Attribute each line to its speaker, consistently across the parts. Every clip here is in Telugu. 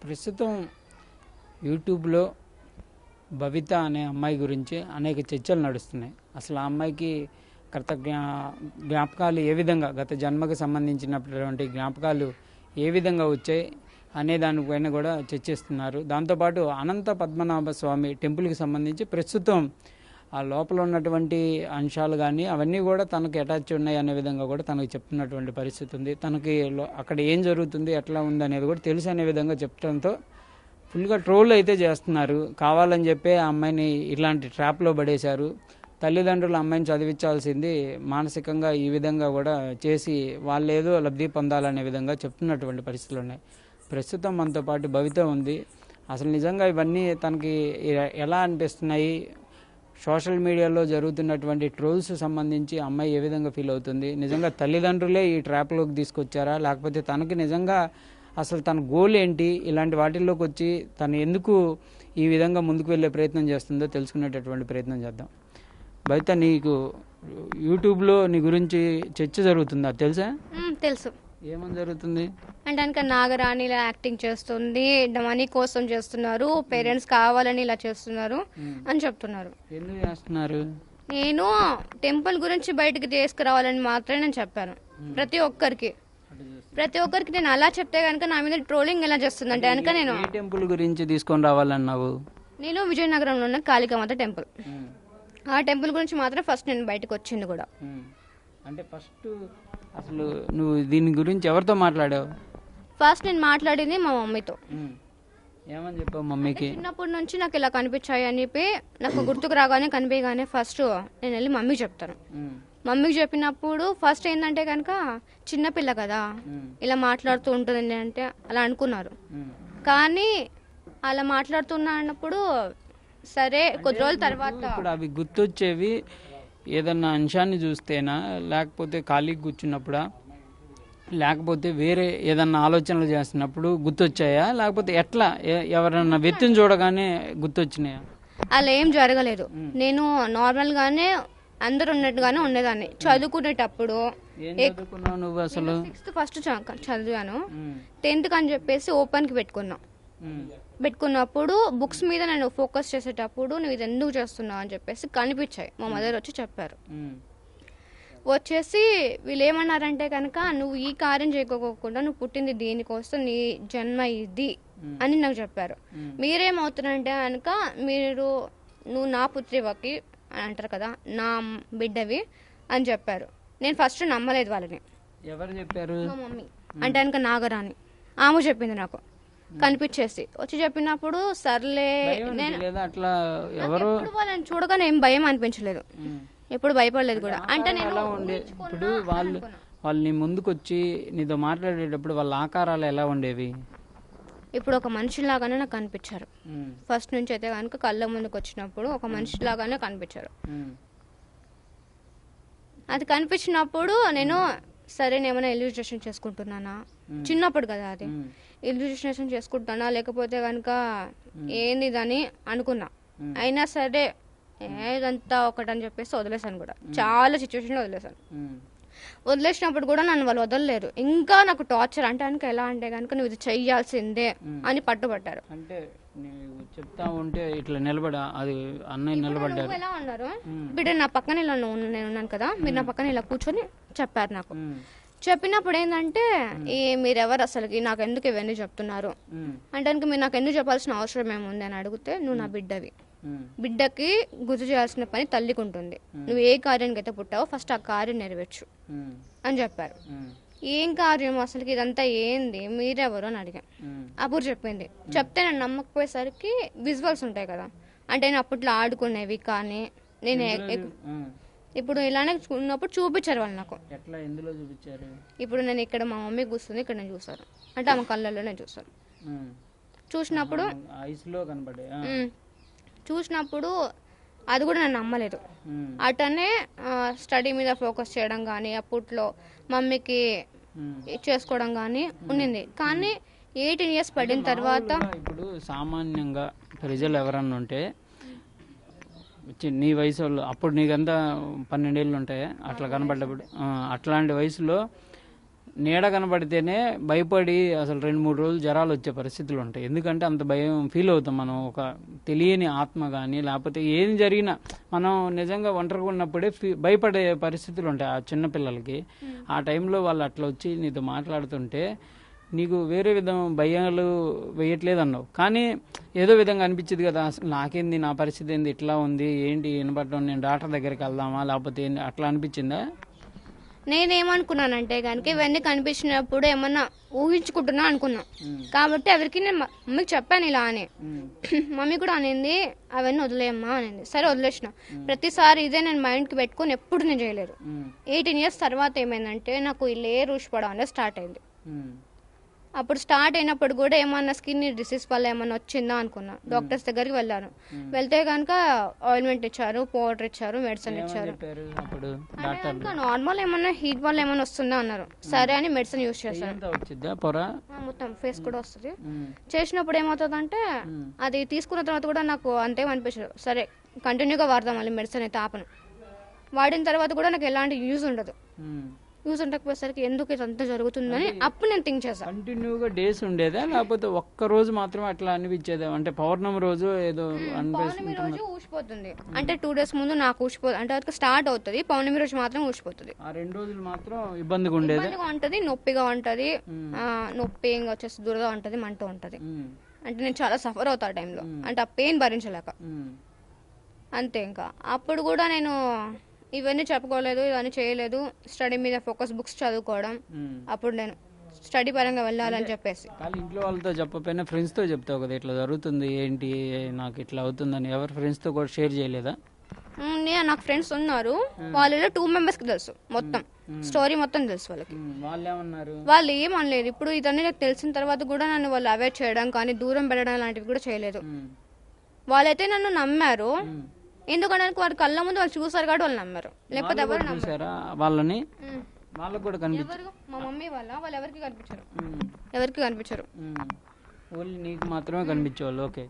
Speaker 1: ప్రస్తుతం యూట్యూబ్లో భవిత అనే అమ్మాయి గురించి అనేక చర్చలు నడుస్తున్నాయి. అసలు ఆ అమ్మాయికి గత జ్ఞాపకాలు ఏ విధంగా, గత జన్మకు సంబంధించినటువంటి జ్ఞాపకాలు ఏ విధంగా వచ్చాయి అనే దానిపైన కూడా చర్చిస్తున్నారు. దాంతోపాటు అనంత పద్మనాభ స్వామి టెంపుల్కి సంబంధించి ప్రస్తుతం ఆ లోపల ఉన్నటువంటి అంశాలు కానీ అవన్నీ కూడా తనకు అటాచ్ ఉన్నాయి అనే విధంగా కూడా తనకు చెప్తున్నటువంటి పరిస్థితి ఉంది. తనకి అక్కడ ఏం జరుగుతుంది, ఎట్లా ఉంది అనేది కూడా తెలుసు అనే విధంగా చెప్పడంతో ఫుల్గా ట్రోల్ అయితే చేస్తున్నారు. కావాలని చెప్పి ఆ అమ్మాయిని ఇలాంటి ట్రాప్లో పడేశారు. తల్లిదండ్రులు అమ్మాయిని చదివించాల్సింది మానసికంగా ఈ విధంగా కూడా చేసి వాళ్ళేదో లబ్ధి పొందాలనే విధంగా చెప్తున్నటువంటి పరిస్థితులు ఉన్నాయి. ప్రస్తుతం మనతో పాటు భవిత ఉంది. అసలు నిజంగా ఇవన్నీ తనకి ఎలా అనిపిస్తున్నాయి, సోషల్ మీడియాలో జరుగుతున్నటువంటి ట్రోల్స్ సంబంధించి అమ్మాయి ఏ విధంగా ఫీల్ అవుతుంది, నిజంగా తల్లిదండ్రులే ఈ ట్రాప్లోకి తీసుకొచ్చారా, లేకపోతే తనకి నిజంగా అసలు తన గోల్ ఏంటి, ఇలాంటి వాటిల్లోకి వచ్చి తను ఎందుకు ఈ విధంగా ముందుకు వెళ్ళే ప్రయత్నం చేస్తుందో తెలుసుకునేటటువంటి ప్రయత్నం చేద్దాం. భవిత, నీకు యూట్యూబ్లో నీ గురించి చర్చ జరుగుతుందా తెలుసా?
Speaker 2: తెలుసు.
Speaker 1: ఏమని జరుగుతుంది
Speaker 2: అంటే కనుక నాగరాణి ఇలా యాక్టింగ్ చేస్తుంది, మనీ కోసం చేస్తున్నారు, పేరెంట్స్ కావాలని ఇలా చేస్తున్నారు అని చెప్తున్నారు.
Speaker 1: ఎందుకు చేస్తున్నారు?
Speaker 2: నేను టెంపుల్ గురించి బయటకు తీసుకురావాలని మాత్రమే నేను చెప్పాను. ప్రతి ఒక్కరికి నేను అలా చెప్తే కనుక నా మీద ట్రోలింగ్ ఎలా చేస్తుంది అంటే కనుక నేను
Speaker 1: టెంపుల్ గురించి తీసుకొని రావాలన్నావు.
Speaker 2: నేను విజయనగరంలో ఉన్న కాళికామాత టెంపుల్, ఆ టెంపుల్ గురించి మాత్రం ఫస్ట్ నేను బయటకు వచ్చింది కూడా.
Speaker 1: అంటే ఫస్ట్ అసలు నువ్వు దీని గురించి ఎవరితో మాట్లాడావు?
Speaker 2: ఫస్ట్ నేను మాట్లాడింది మా మమ్మీతో.
Speaker 1: ఏమని చెప్పావు మమ్మీకి?
Speaker 2: చిన్నప్పటి నుంచి నాకు ఇలా కనిపించాయి అని చెప్పి నాకు గుర్తుకు రాగానే కనిపించగానే ఫస్ట్ నేను వెళ్ళి మమ్మీకి చెప్తాను. మమ్మీకి చెప్పినప్పుడు ఫస్ట్ ఏంటంటే కనుక చిన్నపిల్ల కదా ఇలా మాట్లాడుతూ ఉంటుంది అంటే అలా అనుకున్నారు. కానీ అలా మాట్లాడుతున్నా అన్నప్పుడు సరే కొద్ది రోజుల తర్వాత
Speaker 1: ఇప్పుడు అవి గుర్తొచ్చేవి ఏదన్నా అంశాన్ని చూస్తేనా, లేకపోతే ఖాళీకి కూర్చున్నప్పుడా, లేకపోతే వేరే ఏదన్నా ఆలోచనలు చేస్తున్నప్పుడు గుర్తొచ్చాయా, లేకపోతే ఎట్లా ఎవరన్నా వ్యక్తిని చూడగానే గుర్తొచ్చినాయా?
Speaker 2: అలా ఏం జరగలేదు. నేను నార్మల్ గానే అందరు ఉన్నట్టుగానే ఉండేదాన్ని. చదువుకునేటప్పుడు
Speaker 1: నువ్వు అసలు
Speaker 2: 6th ఫస్ట్ చదివాను, 10th అని చెప్పేసి ఓపెన్ కి పెట్టుకున్నప్పుడు బుక్స్ మీద నేను ఫోకస్ చేసేటప్పుడు నువ్వు ఇది ఎందుకు చేస్తున్నావు అని చెప్పేసి కనిపించాయి. మా మదర్ వచ్చి చెప్పారు. వచ్చేసి వీళ్ళు ఏమన్నారంటే కనుక నువ్వు ఈ కార్యం చేయకోకుండా నువ్వు పుట్టింది దీనికోసం, నీ జన్మ ఇది అని నాకు చెప్పారు. మీరేమవుతున్నారంటే కనుక నువ్వు నా పుత్రివకి అని అంటారు కదా, నా బిడ్డవి అని చెప్పారు. నేను ఫస్ట్ నమ్మలేదు వాళ్ళని.
Speaker 1: ఎవరు చెప్పారు?
Speaker 2: మా మమ్మీ అంటే కనుక నాగరాణి, ఆమె చెప్పింది నాకు కనిపించేసి వచ్చి చెప్పినప్పుడు సర్లే. నేను వాళ్ళని చూడగానే ఏం భయం అనిపించలేదు, ఎప్పుడు భయపడలేదు కూడా. అంటే నేను
Speaker 1: ఇప్పుడు వాళ్ళని ముందుకొచ్చి నీతో మాట్లాడేటప్పుడు వాళ్ళ ఆకారాలు ఎలా ఉండేవి?
Speaker 2: ఇప్పుడు ఒక మనిషిలాగానే నాకు కనిపించారు. ఫస్ట్ నుంచి అయితే కనుక కళ్ళ ముందుకు వచ్చినప్పుడు ఒక మనిషిలాగానే కనిపించారు. అది కనిపించినప్పుడు నేను సరే ఏమైనా ఇల్యూస్ట్రేషన్ చేసుకుంటున్నానా, చిన్నప్పుడు కదా అది, ఇల్యూస్ట్రేషన్ చేసుకుంటానా లేకపోతే కనుక ఏంది అని అనుకున్నా. అయినా సరే ఏదంతా ఒకటని చెప్పేసి వదిలేసాను కూడా. చాలా సిచ్యువేషన్లో వదిలేసాను. వదిలేసినప్పుడు కూడా నన్ను వాళ్ళు వదలలేరు. ఇంకా నాకు టార్చర్ అంటే కనుక ఎలా అంటే కనుక నువ్వు ఇది చెయ్యాల్సిందే అని పట్టుబట్టారు.
Speaker 1: అంటే చెప్తా ఉంటే ఇట్లా నిలబడా, అది అన్నయ్య నిలబడ్డారు.
Speaker 2: ఎలా ఉన్నారు బిడ్డ నా పక్కన ఇలా నేను ఉన్నాను కదా, మీరు నా పక్కన ఇలా కూర్చొని చెప్పారు నాకు. చెప్పినప్పుడు ఏంటంటే మీరెవరు అసలుకి, నాకు ఎందుకు ఇవన్నీ చెప్తున్నారు అంటే మీరు నాకు ఎందుకు చెప్పాల్సిన అవసరం ఏముంది అని అడిగితే, నువ్వు నా బిడ్డవి, బిడ్డకి గుర్తు చేయాల్సిన పని తల్లికి ఉంటుంది, నువ్వు ఏ కార్యానికి అయితే పుట్టావో ఫస్ట్ ఆ కార్యం నెరవేర్చు అని చెప్పారు. ఏం కార్యం అసలుకి, ఇదంతా ఏంది, మీరెవరు అని అడిగా. అప్పుడు చెప్పింది. చెప్తే నేను నమ్మకపోయేసరికి విజువల్స్ ఉంటాయి కదా, అంటే నేను అప్పట్లో ఆడుకునేవి కానీ నేను ఇప్పుడు ఇలానే ఉన్నప్పుడు చూపించారు వాళ్ళు నాకు. ఇప్పుడు నేను ఇక్కడ మా మమ్మీ కూర్చుంది, ఇక్కడ నేను చూసాను అంటే ఆమె కళ్ళల్లోనే చూసాను. చూసినప్పుడు అది కూడా నేను నమ్మలేదు. అటనే స్టడీ మీద ఫోకస్ చేయడం కానీ అప్పట్లో మమ్మీకి చేసుకోవడం కానీ ఉండింది. కానీ 18 years పడిన తర్వాత
Speaker 1: ఇప్పుడు సామాన్యంగా ప్రజలు ఎవరన్నా ఉంటే నీ వయసు వాళ్ళు, అప్పుడు నీకంతా 12 ఏళ్ళు ఉంటాయి అట్లా కనబడ్డప్పుడు, అట్లాంటి వయసులో నీడ కనబడితేనే భయపడి అసలు 2-3 రోజులు జ్వరాలు వచ్చే పరిస్థితులు ఉంటాయి. ఎందుకంటే అంత భయం ఫీల్ అవుతాం మనం. ఒక తెలియని ఆత్మ కానీ లేకపోతే ఏం జరిగినా మనం నిజంగా ఒంటరిగా ఉన్నప్పుడే భయపడే పరిస్థితులు ఉంటాయి ఆ చిన్నపిల్లలకి. ఆ టైంలో వాళ్ళు అట్లా వచ్చి నీతో మాట్లాడుతుంటే నీకు వేరే విధం భయాలు వేయట్లేదు అన్నావు, కానీ ఏదో విధంగా అనిపించింది కదా, అసలు నాకేంది, నా పరిస్థితి ఏంది, ఇట్లా ఉంది, ఏంటి వినపడడం, నేను డాక్టర్ దగ్గరికి వెళ్దామా లేకపోతే ఏంది, అట్లా అనిపించిందా?
Speaker 2: నేనేమనుకున్నానంటే కనుక ఇవన్నీ కనిపించినప్పుడు ఏమన్నా ఊహించుకుంటున్నా అనుకున్నా. కాబట్టి ఎవరికి నేను మమ్మీకి చెప్పాను ఇలా అని. మమ్మీ కూడా అనింది అవన్నీ వదిలేయమ్మా అనింది. సరే వదిలేసిన. ప్రతిసారి ఇదే నేను మైండ్కి పెట్టుకుని ఎప్పుడు నేను చేయలేదు. 18 years తర్వాత ఏమైందంటే నాకు ఈ లేయర్ ఊసిపోవడం అనేది స్టార్ట్ అయింది. అప్పుడు స్టార్ట్ అయినప్పుడు కూడా ఏమన్నా స్కిన్ డిసీజ్ వల్ల ఏమన్నా వచ్చిందా అనుకున్నా. డాక్టర్స్ దగ్గరికి వెళ్ళాను. వెళ్తే కనుక ఆయింట్మెంట్ ఇచ్చారు, పౌడర్ ఇచ్చారు, మెడిసిన్ ఇచ్చారు. అంటే నార్మల్ ఏమన్నా హీట్ వల్ల ఏమన్నా వస్తుందా అన్నారు. సరే అని మెడిసిన్ యూజ్ చేశాను. మొత్తం ఫేస్ కూడా వస్తుంది. చేసినప్పుడు ఏమవుతుందంటే అది తీసుకున్న తర్వాత కూడా నాకు అంతేం అనిపించదు. సరే కంటిన్యూగా వాడదాం మళ్ళీ మెడిసిన్ అయితే ఆపను. వాడిన తర్వాత కూడా నాకు ఎలాంటి యూజ్ ఉండదు. యూజ్ ఉండకపోయేసరికి ఎందుకు ఇదంతా జరుగుతుందని అప్పుడు నేను థింక్ చేశాను.
Speaker 1: కంటిన్యూగా డేస్ ఉండేదా లేకపోతే ఒక్క రోజు మాత్రమే అట్లా అనిపించేదా? అంటే పౌర్ణమి రోజు ఏదో
Speaker 2: పౌర్ణమి రోజు ఊసిపోతుంది. అంటే 2 days ముందు నాకు ఊసిపోతుంది. అంటే అది స్టార్ట్ అవుతుంది, పౌర్ణమి రోజు మాత్రం ఊసిపోతుంది.
Speaker 1: ఆ 2 రోజులు మాత్రం ఇబ్బందిగా ఉండేది.
Speaker 2: ఉంటది, నొప్పిగా ఉంటది, నొప్పి ఇంకా వచ్చేసి దురద ఉంటది, మంట ఉంటది. అంటే నేను చాలా సఫర్ అవుతా ఆ టైంలో. అంటే ఆ పెయిన్ భరించలేక అంతే. ఇంకా అప్పుడు కూడా నేను ఇవన్నీ చెప్పుకోలేదు, ఇవన్నీ చేయలేదు. స్టడీ మీద ఫోకస్, బుక్స్ చదువుకోవడం. అప్పుడు నేను స్టడీ పరంగా వెళ్ళాలని చెప్పేసి
Speaker 1: ఇంట్లో వాళ్ళతో చెప్పకపోయినా ఫ్రెండ్స్ తో చెప్తావు కదా ఇట్లా జరుగుతుంది, ఏంటి నాకు ఇట్లా అవుతుందని. ఎవరు ఫ్రెండ్స్ తో కూడా షేర్ చేయలేదా?
Speaker 2: నాకు ఫ్రెండ్స్ ఉన్నారు. వాళ్ళలో 2 members కి తెలుసు మొత్తం స్టోరీ మొత్తం తెలుసు వాళ్ళకి. వాళ్ళు ఏమనలేదు. ఇప్పుడు ఇదన్నీ నాకు తెలిసిన తర్వాత కూడా నన్ను వాళ్ళు అవాయిడ్ చేయడం కానీ దూరం పెట్టడం లాంటివి కూడా చేయలేదు. వాళ్ళైతే నన్ను నమ్మారు. ఎందుకంటే వారి కళ్ళ ముందు వాళ్ళు చూసారు కాబట్టి వాళ్ళు నమ్మారు. లేకపోతే ఎవరు
Speaker 1: నమ్మారా వాళ్ళని? వాళ్ళకి కూడా
Speaker 2: కనిపించారు. మా మమ్మీ వాళ్ళు ఎవరికి కనిపించారు, ఎవరికి కనిపించారు.
Speaker 1: నీకు మాత్రమే కనిపించేవాళ్ళు. ఓకే,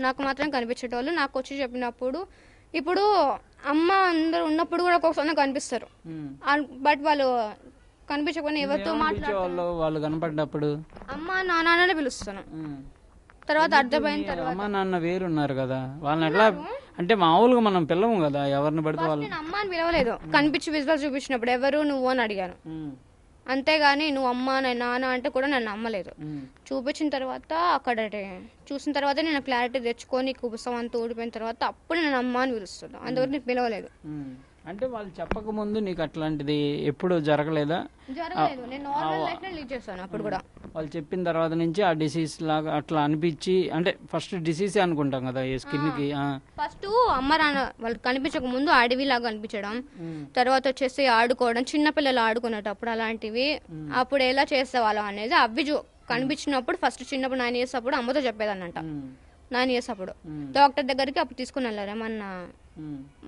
Speaker 2: నాకు మాత్రమే కనిపించేటోళ్ళు. నాకు వచ్చి చెప్పినప్పుడు ఇప్పుడు అమ్మ అందరు ఉన్నప్పుడు కూడా ఒక్కొక్కసారి కనిపిస్తారు. బట్ వాళ్ళు కనిపించకపోయినా ఎవరితో మాట్లాడేవాళ్ళు.
Speaker 1: వాళ్ళు కనపడ్డప్పుడు
Speaker 2: అమ్మ నాన్ననే పిలుస్తాను. తర్వాత అర్థమైన తర్వాత
Speaker 1: అమ్మ నాన్న వేరున్నారు కదా, వాళ్ళని ఎట్లా అంటే మామూలుగా మనం పిల్లము కదా, ఎవరిని పడితే వాళ్ళు.
Speaker 2: నేను అమ్మ అని పిలవలేదు. కనిపించి విజువల్ చూపించినప్పుడు ఎవరు నువ్వు అని అడిగాను. అంతేగాని నువ్వు అమ్మ నాన్న అంటే కూడా నన్ను నమ్మలేదు. చూపించిన తర్వాత అక్కడ చూసిన తర్వాత నేను క్లారిటీ తెచ్చుకొని కుబుసం అంతా ఊడిపోయిన తర్వాత అప్పుడు నేను అమ్మ అని పిలుస్తున్నాను. అందువరకు నేను పిలవలేదు.
Speaker 1: అంటే వాళ్ళు చెప్పక ముందు నీకు అట్లాంటిది ఎప్పుడు జరగలేదా?
Speaker 2: జరగలేదు. నేను నార్మల్ లైఫ్ నే లీడ్ చేశాను. అప్పుడు కూడా
Speaker 1: వాళ్ళు చెప్పిన తర్వాత నుంచి ఆ డిసీజ్ లాగా అట్లా అనిపించి, అంటే ఫస్ట్ డిసీజ్ అనుకుంటాం కదా ఈ స్కిన్ కి.
Speaker 2: ఫస్ట్ అమ్మ నాన్న వాళ్ళు కనిపించక ముందు అడవి లాగా కనిపించడం, తర్వాత వచ్చేసి ఆడుకోవడం, చిన్నపిల్లలు ఆడుకునేటప్పుడు అలాంటివి. అప్పుడు ఎలా చేసేవాళ్ళం అనేది అవి కనిపించినప్పుడు ఫస్ట్ చిన్నప్పుడు 9 years అప్పుడు అమ్మతో చెప్పేదాన్నంట. 9 years అప్పుడు డాక్టర్ దగ్గరికి అప్పుడు తీసుకుని వెళ్ళారు. ఏమన్నా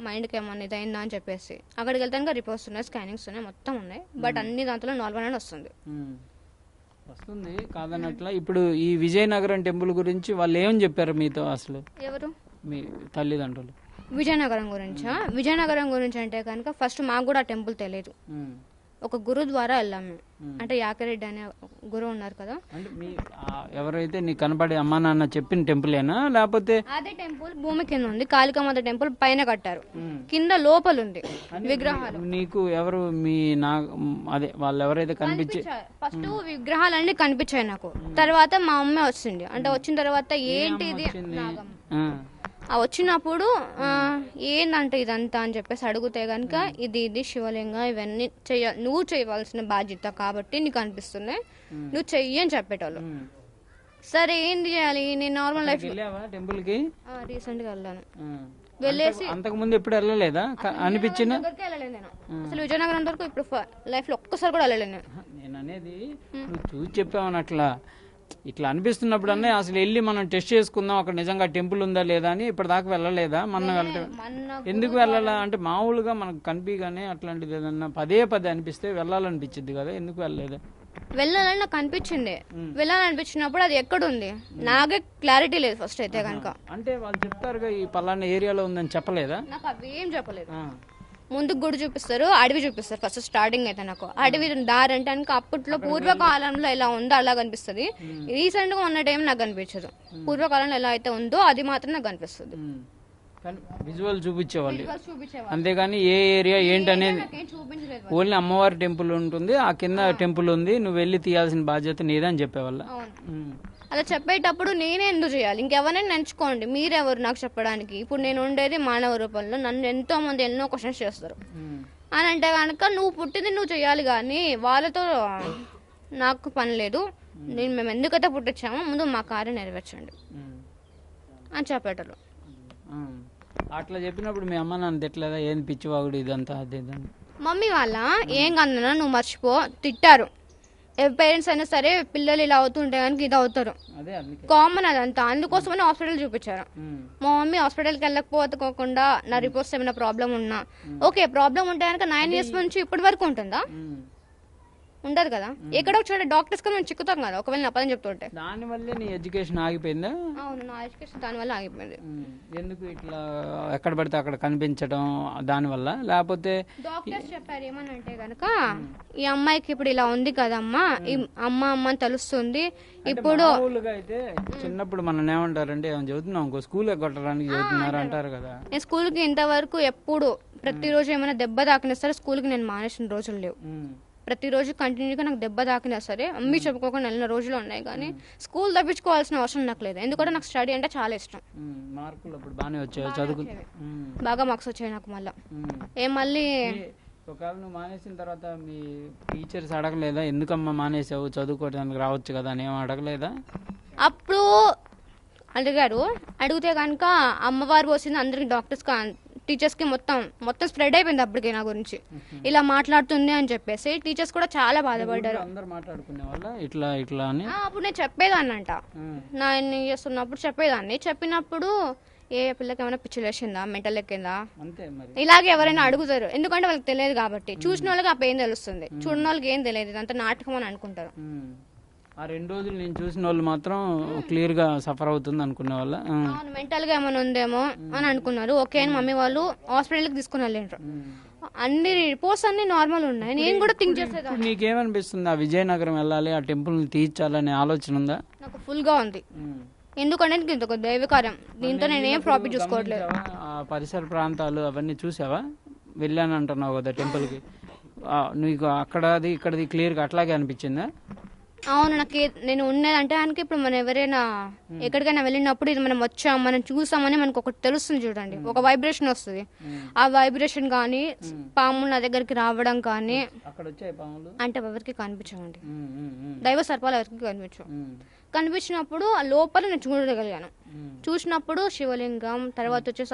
Speaker 2: మైండ్కి ఏమన్నా ఇదైందా అని చెప్పేసి. అక్కడికి వెళ్తాను రిపోర్ట్స్ ఉన్నాయి, స్కానింగ్స్ ఉన్నాయి, మొత్తం ఉన్నాయి. బట్ అన్ని దాంట్లో నార్మల్ అని వస్తుంది
Speaker 1: కాదన్నట్ల. ఇప్పుడు ఈ విజయనగరం టెంపుల్ గురించి వాళ్ళు ఏమని చెప్పారు మీతో? అసలు
Speaker 2: ఎవరు
Speaker 1: మీ తల్లిదండ్రులు?
Speaker 2: విజయనగరం గురించా? విజయనగరం గురించి అంటే కనుక ఫస్ట్ మాకు కూడా టెంపుల్ తెలియదు. ఒక గురు ద్వారా వెళ్ళాము. అంటే యాకరెడ్డి అనే గురువు ఉన్నారు కదా.
Speaker 1: అంటే మీ ఎవరైతే నీకు కనపడే అమ్మా నాన్న చెప్పిన టెంపులేనా లేకపోతే?
Speaker 2: అదే టెంపుల్ భూమి కింద ఉంది. కాళికామాత టెంపుల్ పైన కట్టారు, కింద లోపల ఉంది విగ్రహాలు.
Speaker 1: నీకు ఎవరు మీ అదే వాళ్ళు ఎవరైతే కనిపించే
Speaker 2: ఫస్ట్ విగ్రహాలన్నీ కనిపించాయి నాకు. తర్వాత మా అమ్మ వచ్చింది. అంటే వచ్చిన తర్వాత ఏంటి ఇది వచ్చినప్పుడు ఏందంటే ఇదంతా అని చెప్పేసి అడిగితే గనుక ఇది శివలింగం, ఇవన్నీ నువ్వు చేయవలసిన బాధ్యత కాబట్టి నీకు అనిపిస్తుంది, నువ్వు చెయ్యి అని చెప్పేటోళ్ళు. సరే ఏంటి చేయాలి? నేను నార్మల్ లైఫ్
Speaker 1: టెంపుల్ కి
Speaker 2: రీసెంట్ గా వెళ్ళాను. వెళ్ళేసి
Speaker 1: అంతకు ముందు ఎప్పుడు వెళ్ళలేదా? అనిపించిన
Speaker 2: వెళ్ళలేదు నేను అసలు. విజయనగరం వరకు ఇప్పుడు లైఫ్ లో ఒక్కసారి కూడా వెళ్ళలేదు
Speaker 1: నేను అనేది. నువ్వు చూసి చెప్పావని అట్లా ఇట్లా అనిపిస్తున్నప్పుడు అన్నీ అసలు వెళ్ళి మనం టెస్ట్ చేసుకుందాం అక్కడ నిజంగా టెంపుల్ ఉందా లేదా అని ఇప్పటిదాకా వెళ్ళలేదా? ఎందుకు వెళ్ళాలా అంటే మామూలుగా మనకు కనిపించగానే అట్లాంటిది ఏదన్నా పదే అనిపిస్తే వెళ్ళాలనిపించింది కదా, ఎందుకు వెళ్ళలేదా?
Speaker 2: వెళ్ళాలని నాకు అనిపించింది. వెళ్ళాలనిపించినప్పుడు అది ఎక్కడుంది నాకే క్లారిటీ లేదు ఫస్ట్ అయితే కనుక.
Speaker 1: అంటే వాళ్ళు చెప్తారుగా ఈ పలానా ఏరియాలో ఉందని చెప్పలేదా?
Speaker 2: నాకు అవి ఏం చెప్పలేదు. ముందుకు గుడి చూపిస్తారు, అడవి చూపిస్తారు. ఫస్ట్ స్టార్టింగ్ అయితే నాకు అడవి దారి అంటే కనుక అప్పట్లో పూర్వకాలంలో ఎలా ఉందో అలా కనిపిస్తుంది. రీసెంట్ గా ఉన్న టైం నాకు కనిపించదు. పూర్వకాలంలో ఎలా అయితే ఉందో అది మాత్రం నాకు కనిపిస్తుంది.
Speaker 1: విజువల్ చూపించేవాళ్ళు, అంతేగాని ఏ ఏరియా ఏంటనేది. ఓన్లీ అమ్మవారి టెంపుల్ ఉంటుంది, ఆ కింద టెంపుల్ ఉంది, నువ్వు వెళ్ళి తీయాల్సిన బాధ్యత నీదని చెప్పేవాళ్ళ.
Speaker 2: అలా చెప్పేటప్పుడు నేనే ఎందుకు చేయాలి? ఇంకెవరైనా nenచుకోండి, మీరెవరు నాకు చెప్పడానికి? ఇప్పుడు నేను ఉండేది మానవ రూపంలో, నన్ను ఎంతో మంది ఎన్నో క్వశ్చన్స్ చేస్తారు అని అంటే కనుక నువ్వు పుట్టింది నువ్వు చేయాలి, కానీ వాళ్ళతో నాకు పని లేదు. మేము ఎందుకైతే పుట్టించామో ముందు మా కార్యం నెరవేర్చండి అని చెప్పేటప్పుడు.
Speaker 1: అట్లా చెప్పినప్పుడు మీ అమ్మ నాన్న తిట్టలేదా? ఏం పిచ్చివాగుడు ఇదంతా అది ఇదని?
Speaker 2: మమ్మీ వాళ్ళ ఏం కన్నా నువ్వు మర్చిపో తిట్టారు. ఏ పేరెంట్స్ అయినా సరే పిల్లలు ఇలా అవుతుంటే కనుక ఇది అవుతారు, కామన్ అదంతా. అందుకోసమని హాస్పిటల్ చూపించారు. మా మమ్మీ హాస్పిటల్కి వెళ్ళకపోకుండా నా రిపోర్ట్స్ ఏమైనా ప్రాబ్లం ఉన్నా ఓకే, ప్రాబ్లం ఉంటే కనుక 9 years నుంచి ఇప్పటి వరకు ఉంటుందా? ఉండదు కదా. ఎక్కడో చోట డాక్టర్స్ కి మేము చిక్కుతాం కదా ఒకవేళ నా పని చెప్తుంటే.
Speaker 1: దాని వల్లే నీ ఎడ్యుకేషన్ ఆగిపోయిందా?
Speaker 2: అవును, నా ఎడ్యుకేషన్ దాని వల్ల ఆగిపోయింది.
Speaker 1: ఎందుకు ఇట్లా ఎక్కడ పడితే అక్కడ కనిపించడం దాని వల్ల? లేకపోతే
Speaker 2: డాక్టర్స్ చెప్పారు ఏమనంటే గనక ఈ అమ్మాయికి ఇప్పుడు ఇలా ఉంది కదమ్మా, ఈ అమ్మ అని తెలుస్తుంది. ఇప్పుడు
Speaker 1: అయితే చిన్నప్పుడు మనం ఏమంటారంటే ఏమైనా చదువుతున్నాం ఇంకో స్కూల్ ఎగ్గొట్టడానికి చదువుతున్నారు అంటారు కదా.
Speaker 2: నేను స్కూల్ కి ఇంతవరకు ఎప్పుడు ప్రతిరోజు ఏమైనా దెబ్బ తాకినా సరే స్కూల్ కి నేను మానేసిన రోజులు లేవు. ప్రతిరోజు కంటిన్యూగా నాకు దెబ్బ తాకినా సరే అమ్మి చెప్పుకోకుండా వెళ్ళిన రోజులు ఉన్నాయి, కానీ స్కూల్ తప్పించుకోవాల్సిన అవసరం నాకు లేదు. ఎందుకంటే నాకు స్టడీ అంటే చాలా ఇష్టం.
Speaker 1: మార్కులు అప్పుడు బాగానే వచ్చాయి, చదువు
Speaker 2: బాగా మార్క్స్ వచ్చాయి నాకు. మళ్ళీ
Speaker 1: ఒకవేళ నువ్వు మానేసిన తర్వాత మీ టీచర్స్ అడగలేదా ఎందుకమ్మా మానేసావు, చదువుకోవడానికి రావచ్చు కదా అని ఏం అడగలేదా?
Speaker 2: అప్పుడు అడిగారు. అడిగితే కనుక అమ్మవారు పోసింది అందరికి డాక్టర్స్ టీచర్స్ కి మొత్తం స్ప్రెడ్ అయిపోయింది అప్పటికే నా గురించి ఇలా మాట్లాడుతుంది అని చెప్పేసి. టీచర్స్ కూడా చాలా బాధపడ్డారు. అప్పుడు నేను చెప్పేదాన్ని అంట, నా ఎన్ని చేస్తున్నప్పుడు చెప్పేదాన్ని. చెప్పినప్పుడు ఏ పిల్లకి ఏమైనా పిచ్చి లేచిందా, మెంటల్ ఎక్కిందా, ఇలాగే ఎవరైనా అడుగుతారు. ఎందుకంటే వాళ్ళకి తెలియదు కాబట్టి. చూసిన వాళ్ళకి ఆ పెయిన్ తెలుస్తుంది, చూడని వాళ్ళకి ఏం తెలియదు, ఇదంతా నాటకం అని అనుకుంటారు.
Speaker 1: ఆ 2 రోజులు నేను చూసిన వాళ్ళు మాత్రం క్లియర్ గా సఫర్ అవుతుంది అనుకునే వాళ్ళ.
Speaker 2: మెంటల్ గా ఏమైనా ఉందేమో అని అనుకున్నారు. ఓకే అని మమ్మీ వాళ్ళు హాస్పిటల్ కి తీసుకుని వెళ్ళారు. అన్ని రిపోర్ట్స్ అన్ని నార్మల్ ఉన్నాయి. నేను కూడా థింక్ చేసేది.
Speaker 1: నీకేమనిపిస్తుంది? ఆ విజయనగరం వెళ్ళాలి, ఆ టెంపుల్ తీర్చాలనే ఆలోచన ఉందా?
Speaker 2: నాకు ఫుల్ గా ఉంది. ఎందుకంటే ఇది ఒక దైవ కార్యం, దీంతో నేను ఏం ప్రాఫిట్ చూసుకోవట్లేదు.
Speaker 1: ఆ పరిసర ప్రాంతాలు అవన్నీ చూసావా? వెళ్ళాను అంటున్నావు కదా టెంపుల్ కి, నీకు అక్కడది ఇక్కడది క్లియర్ గా అట్లాగే అనిపించిందా?
Speaker 2: అవును, నాకు నేను ఉన్నదంటే కనుక ఇప్పుడు మనం ఎవరైనా ఎక్కడికైనా వెళ్ళినప్పుడు ఇది మనం వచ్చాం మనం చూసామని మనకు ఒకటి తెలుస్తుంది చూడండి, ఒక వైబ్రేషన్ వస్తుంది. ఆ వైబ్రేషన్ కానీ పాములు నా దగ్గరికి రావడం కానీ అంటే ఎవరికి కనిపించవండి, దైవ సర్పాలు ఎవరికి కనిపించవు. కనిపించినప్పుడు ఆ లోపల నేను చూడగలిగాను. చూసినప్పుడు శివలింగం తర్వాత వచ్చే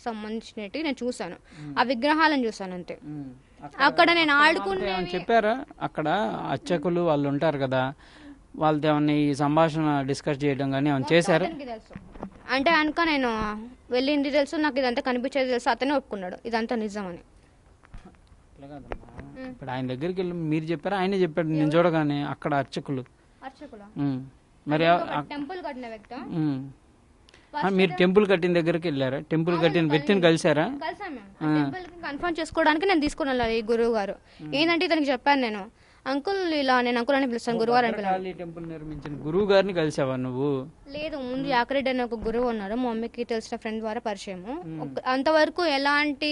Speaker 2: సంబంధించినవి నేను చూసాను, ఆ విగ్రహాలను చూసాను అంతే. అక్కడ నేను ఆడుకుంటే
Speaker 1: చెప్పారా అక్కడ అర్చకులు వాళ్ళు ఉంటారు కదా, వాళ్ళతో ఏమన్నా ఈ సంభాషణ డిస్కస్ చేయడం కానీ ఏమైనా చేశారు?
Speaker 2: అంటే కనుక నేను వెళ్ళింది తెలుసు, నాకు ఇదంతా కనిపించేది తెలుసు, అతనే ఒప్పుకున్నాడు ఇదంతా నిజమని.
Speaker 1: ఇప్పుడు ఆయన దగ్గరికి వెళ్ళి మీరు చెప్పారా ఆయనే చెప్పాడు? నేను చూడగానే అక్కడ అర్చకులు మరి
Speaker 2: టెంపుల్ కట్టిన వ్యక్తి.
Speaker 1: మీరు టెంపుల్ కట్టిన దగ్గరికి వెళ్ళారా? టెంపుల్ కట్టిన వ్యక్తిని కలిసారా?
Speaker 2: కన్ఫర్మ్ చేసుకోవడానికి నేను తీసుకుని వెళ్ళాలి ఈ గురువు గారు. ఏంటంటే ఇతనికి చెప్పాను నేను, అంకుల్ ఇలా నేను అంకుల్ అని పిలుస్తాను, గురువు గారు అని.
Speaker 1: టెంపుల్ నిర్మించిన గురువు గారిని కలిసావా నువ్వు?
Speaker 2: లేదు, ముందు యాకరెడ్డి అని ఒక గురువు ఉన్నారు, మా మమ్మీకి తెలిసిన ఫ్రెండ్ ద్వారా పరిచయము. అంతవరకు ఎలాంటి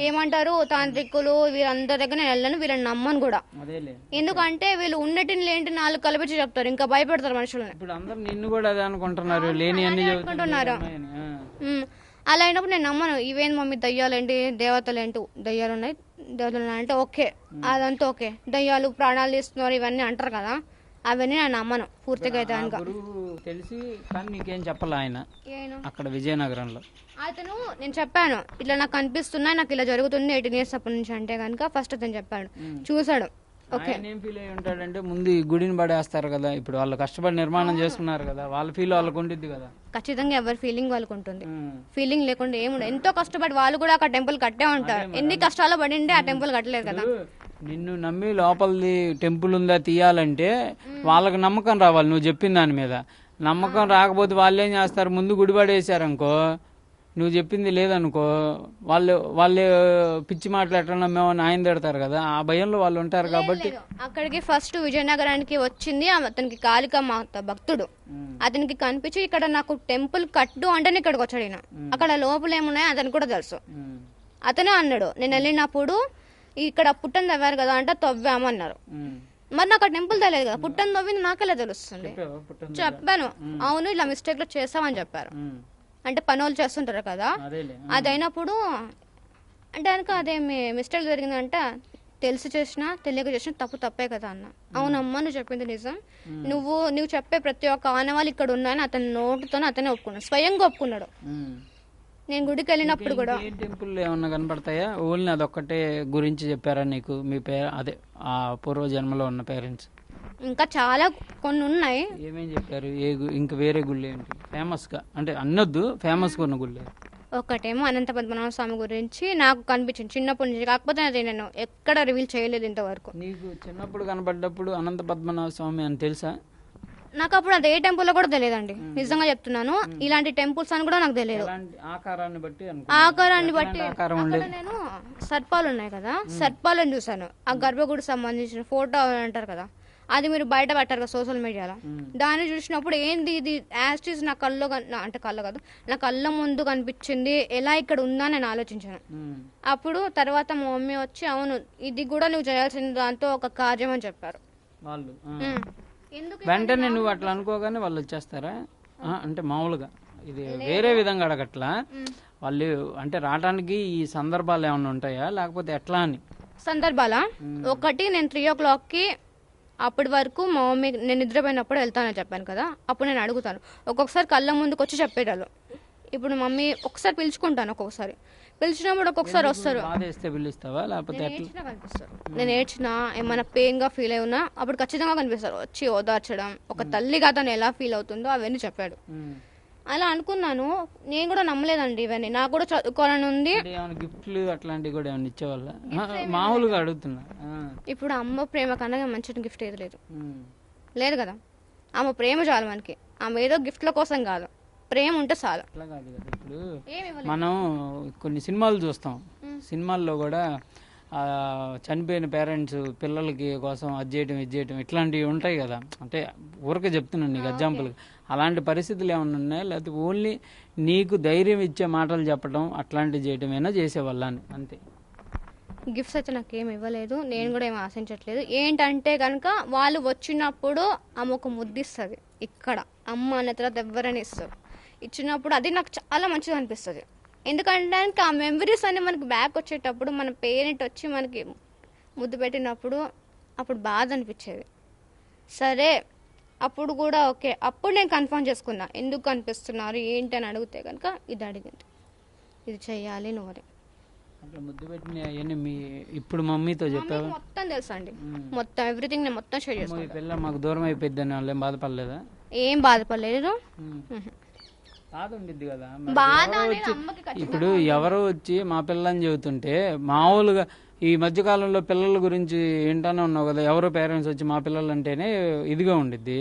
Speaker 2: ఏమంటారు తాంత్రికులు వీరందరి దగ్గర నేను వెళ్ళను, వీళ్ళని నమ్మను కూడా. ఎందుకంటే వీళ్ళు ఉన్నటిని లేంటి నాలుగు కలిపించి చెప్తారు, ఇంకా భయపెడతారు మనుషులని.
Speaker 1: ఇప్పుడు అందరూ నిన్ను కూడా అదే అనుకుంటున్నారు, లేని అన్ని
Speaker 2: అనుకుంటున్నారు. అలా అయినప్పుడు నేను నమ్మను. ఇవేంటి మమ్మీ దయ్యాలేంటి దేవతలు ఏంటి, దయ్యాలు ఉన్నాయి దేవతలు అంటే ఓకే అదంతా ఓకే, దయ్యాలు ప్రాణాలు తీస్తున్నారు ఇవన్నీ అంటారు కదా, అవన్నీ నేను నమ్మను పూర్తిగా. అయితే
Speaker 1: తెలిసి కానీ నీకేం చెప్పాలి ఆయన అక్కడ విజయనగరంలో?
Speaker 2: అతను నేను చెప్పాను ఇట్లా నాకు కనిపిస్తున్నాయి, నాకు ఇలా జరుగుతుంది 18 years అప్పటి నుంచి అంటే కనుక ఫస్ట్ అతను చెప్పాడు, చూసాడు.
Speaker 1: ఏం ఫీల్ అయ్యి ఉంటాడంటే ముందు ఈ గుడిని పడేస్తారు కదా, ఇప్పుడు వాళ్ళు కష్టపడి నిర్మాణం చేసుకున్నారు కదా, వాళ్ళ ఫీల్ వాళ్ళకు ఉంటుంది కదా.
Speaker 2: ఖచ్చితంగా ఎవరి ఫీలింగ్ వాళ్ళకు ఉంటుంది, ఫీలింగ్ లేకుండా ఏముండదు. ఎంతో కష్టపడి వాళ్ళు కూడా ఒక టెంపుల్ కట్టే ఉంటారు, ఎన్ని కష్టాలు పడింటే ఆ టెంపుల్ కట్టలేదు కదా.
Speaker 1: నిన్ను నమ్మి లోపలిది టెంపుల్ ఉందా తీయాలంటే వాళ్ళకి నమ్మకం రావాలి నువ్వు చెప్పిన దాని మీద. నమ్మకం రాకపోతే వాళ్ళు ఏం చేస్తారు, ముందు గుడి పడేసారనుకో నువ్వు చెప్పింది లేదనుకో, వాళ్ళు పిచ్చి మాట్లాడటం మేము ఆయన తిడతారు కదా, ఆ భయంలో వాళ్ళు ఉంటారు కాబట్టి.
Speaker 2: అక్కడికి ఫస్ట్ విజయనగరానికి వచ్చింది అతనికి కాళికా మాత భక్తుడు. అతనికి కనిపించి ఇక్కడ నాకు టెంపుల్ కట్టు అంటే ఇక్కడికి వచ్చాడు ఈయన. అక్కడ లోపల ఏమున్నాయో అతనికి కూడా తెలుసు. అతనే అన్నాడు, నేను వెళ్ళినప్పుడు ఇక్కడ పుట్టని తవ్వారు కదా అంటే తవ్వామన్నారు. మరి నాకు ఆ టెంపుల్ తెలియదు కదా, పుట్టని తవ్వింది నాకెలా తెలుస్తుంది. చెప్పాను, అవును ఇలా మిస్టేక్ లో చేస్తామని చెప్పారు. అంటే పనులు చేస్తుంటారు కదా, అదైనప్పుడు అంటే కనుక అదేమి మిస్టేక్ జరిగిందంటే తెలిసి చేసినా తెలియక చేసినా తప్పే కదా అన్న. అవునమ్మా నువ్వు చెప్పింది నిజం, నువ్వు చెప్పే ప్రతి ఒక్క ఆనవాళ్ళు ఇక్కడ ఉన్నాయని అతని నోటుతోనే అతనే ఒప్పుకున్నాడు, స్వయంగా ఒప్పుకున్నాడు. నేను గుడికి వెళ్ళినప్పుడు కూడా
Speaker 1: టెంపుల్ ఏమన్నా కనపడతాయా? ఓన్లీ అదొక్కటే గురించి చెప్పారా నీకు మీ అదే ఆ పూర్వ జన్మలో ఉన్న పేరెంట్స్?
Speaker 2: ఇంకా చాలా కొన్ని ఉన్నాయి.
Speaker 1: ఏమేం చెప్పారు? ఇంకా వేరే గుళ్ళు ఏంటి ఫేమస్ గా, అంటే అన్నొద్దు, ఫేమస్ గా ఉన్న గుళ్ళు?
Speaker 2: ఒకటేమో అనంత పద్మనాభ స్వామి గురించి నాకు కనిపించింది చిన్నప్పటి నుంచి, కాకపోతే అది నేను ఎక్కడ రివీల్ చేయలేదు ఇంతవరకు.
Speaker 1: నీకు చిన్నప్పుడు కనపడ్డప్పుడు అనంత పద్మనాభ స్వామి అని తెలుసా?
Speaker 2: నాకు అప్పుడు అది ఏ టెంపుల్ కూడా తెలియదండి, నిజంగా చెప్తున్నాను. ఇలాంటి టెంపుల్స్ అని కూడా నాకు తెలియదు. ఆకారాన్ని బట్టి అక్కడ నేను సర్పాలు ఉన్నాయి కదా, సర్పాలను చూసాను. ఆ గర్భగుడికి సంబంధించిన ఫోటో అంటారు కదా, అది మీరు బయట పెట్టారు కదా సోషల్ మీడియాలో, దాన్ని చూసినప్పుడు ఏంది ఇది యాస్టీస్ నా కళ్ళు అంటే కళ్ళు కాదు నా కళ్ళ ముందు కనిపించింది, ఎలా ఇక్కడ ఉందా నేను ఆలోచించాను. అప్పుడు తర్వాత మా మమ్మీ వచ్చి అవును ఇది కూడా నువ్వు చేయాల్సిన దాంతో ఒక కార్యం అని చెప్పారు
Speaker 1: వాళ్ళు. వెంటనే నువ్వు అట్లా అనుకోగానే వాళ్ళు వచ్చేస్తారా? అంటే మామూలుగా ఇది వేరే విధంగా అడగట్లా, వాళ్ళు అంటే రావడానికి ఈ సందర్భాలు ఏమైనా ఉంటాయా లేకపోతే ఎట్లా అని?
Speaker 2: సందర్భాలా? ఒకటి నేను 3 o'clockకి అప్పటి వరకు మా మమ్మీ నేను నిద్రపోయినప్పుడు వెళ్తానని చెప్పాను కదా, అప్పుడు నేను అడుగుతాను. ఒక్కొక్కసారి కళ్ళ ముందుకు వచ్చి చెప్పేటాళ్ళు. ఇప్పుడు మమ్మీ ఒకసారి పిలుచుకుంటాను, ఒక్కొక్కసారి పిలిచినప్పుడు ఒక్కొక్కసారి వస్తారు. నేను ఏడ్చినా ఏమైనా పెయిన్ గా ఫీల్ అయి ఉన్నా అప్పుడు ఖచ్చితంగా కనిపిస్తారు, వచ్చి ఓదార్చడం, ఒక తల్లిగా తను ఎలా ఫీల్ అవుతుందో అవన్నీ చెప్పాడు. అలా అనుకున్నాను, నేను కూడా నమ్మలేదండి ఇవన్నీ, నాకు కూడా చదువుకోవాలని ఉంది.
Speaker 1: గిఫ్ట్లు అట్లాంటివి కూడా ఏమైనా ఇచ్చేవాళ్ళ? మామూలుగా అడుగుతున్నా.
Speaker 2: ఇప్పుడు అమ్మ ప్రేమ కన్నా మంచి గిఫ్ట్ ఏది లేదు కదా, ఆమె ప్రేమ చాలు మనకి, ఆమె ఏదో గిఫ్ట్ల కోసం కాదు, ప్రేమ ఉంటే చాలు.
Speaker 1: అట్లా కాదు కదా, ఇప్పుడు మనం కొన్ని సినిమాలు చూస్తాం, సినిమాల్లో కూడా చనిపోయిన పేరెంట్స్ పిల్లలకి కోసం అది చేయటం ఇట్లాంటివి ఉంటాయి కదా, అంటే ఊరికే చెప్తున్నాను నీకు ఎగ్జాంపుల్. అలాంటి పరిస్థితులు ఏమైనా ఉన్నాయా లేకపోతే ఓన్లీ నీకు ధైర్యం ఇచ్చే మాటలు చెప్పడం అట్లాంటివి చేయటమేనా చేసేవాళ్ళని? అంతే.
Speaker 2: గిఫ్ట్స్ అయితే నాకు ఏమి ఇవ్వలేదు, నేను కూడా ఏమి ఆశించట్లేదు. ఏంటంటే కనుక వాళ్ళు వచ్చినప్పుడు ఆమె ఒక ముద్దిస్తుంది ఇక్కడ, అమ్మ అనే తర్వాత ఎవరైనా ఇస్తారు, ఇచ్చినప్పుడు అది నాకు చాలా మంచిగా అనిపిస్తుంది. ఎందుకంటే ఆ మెమరీస్ అన్ని మనకి బ్యాక్ వచ్చేటప్పుడు మన పేరెంట్ వచ్చి మనకి ముద్దు పెట్టినప్పుడు అప్పుడు బాధ అనిపించేది. సరే అప్పుడు కూడా ఓకే, అప్పుడు నేను కన్ఫర్మ్ చేసుకున్నా ఎందుకు కనిపిస్తున్నారు ఏంటి అని అడిగితే కనుక ఇది అడిగింది, ఇది చెయ్యాలి నువ్వని.
Speaker 1: ముద్దు పెట్టిన మీ ఇప్పుడు మమ్మీతో చెప్పావా?
Speaker 2: మొత్తం తెలుసా అండి, మొత్తం ఎవ్రీథింగ్ నేను మొత్తం షేర్ చేసుకున్నాను.
Speaker 1: పిల్ల మాకు దూరం అయిపోయిందని వాళ్ళు ఏం బాధపడలేదా?
Speaker 2: ఏం బాధపడలేదు.
Speaker 1: బాధ ఉండిద్ది కదా, ఇప్పుడు ఎవరో వచ్చి మా పిల్లని చెబుతుంటే మామూలుగా ఈ మధ్యకాలంలో పిల్లల గురించి ఏంటనే ఉన్నావు కదా, ఎవరో పేరెంట్స్ వచ్చి మా పిల్లలు అంటేనే ఇదిగా ఉండిద్ది.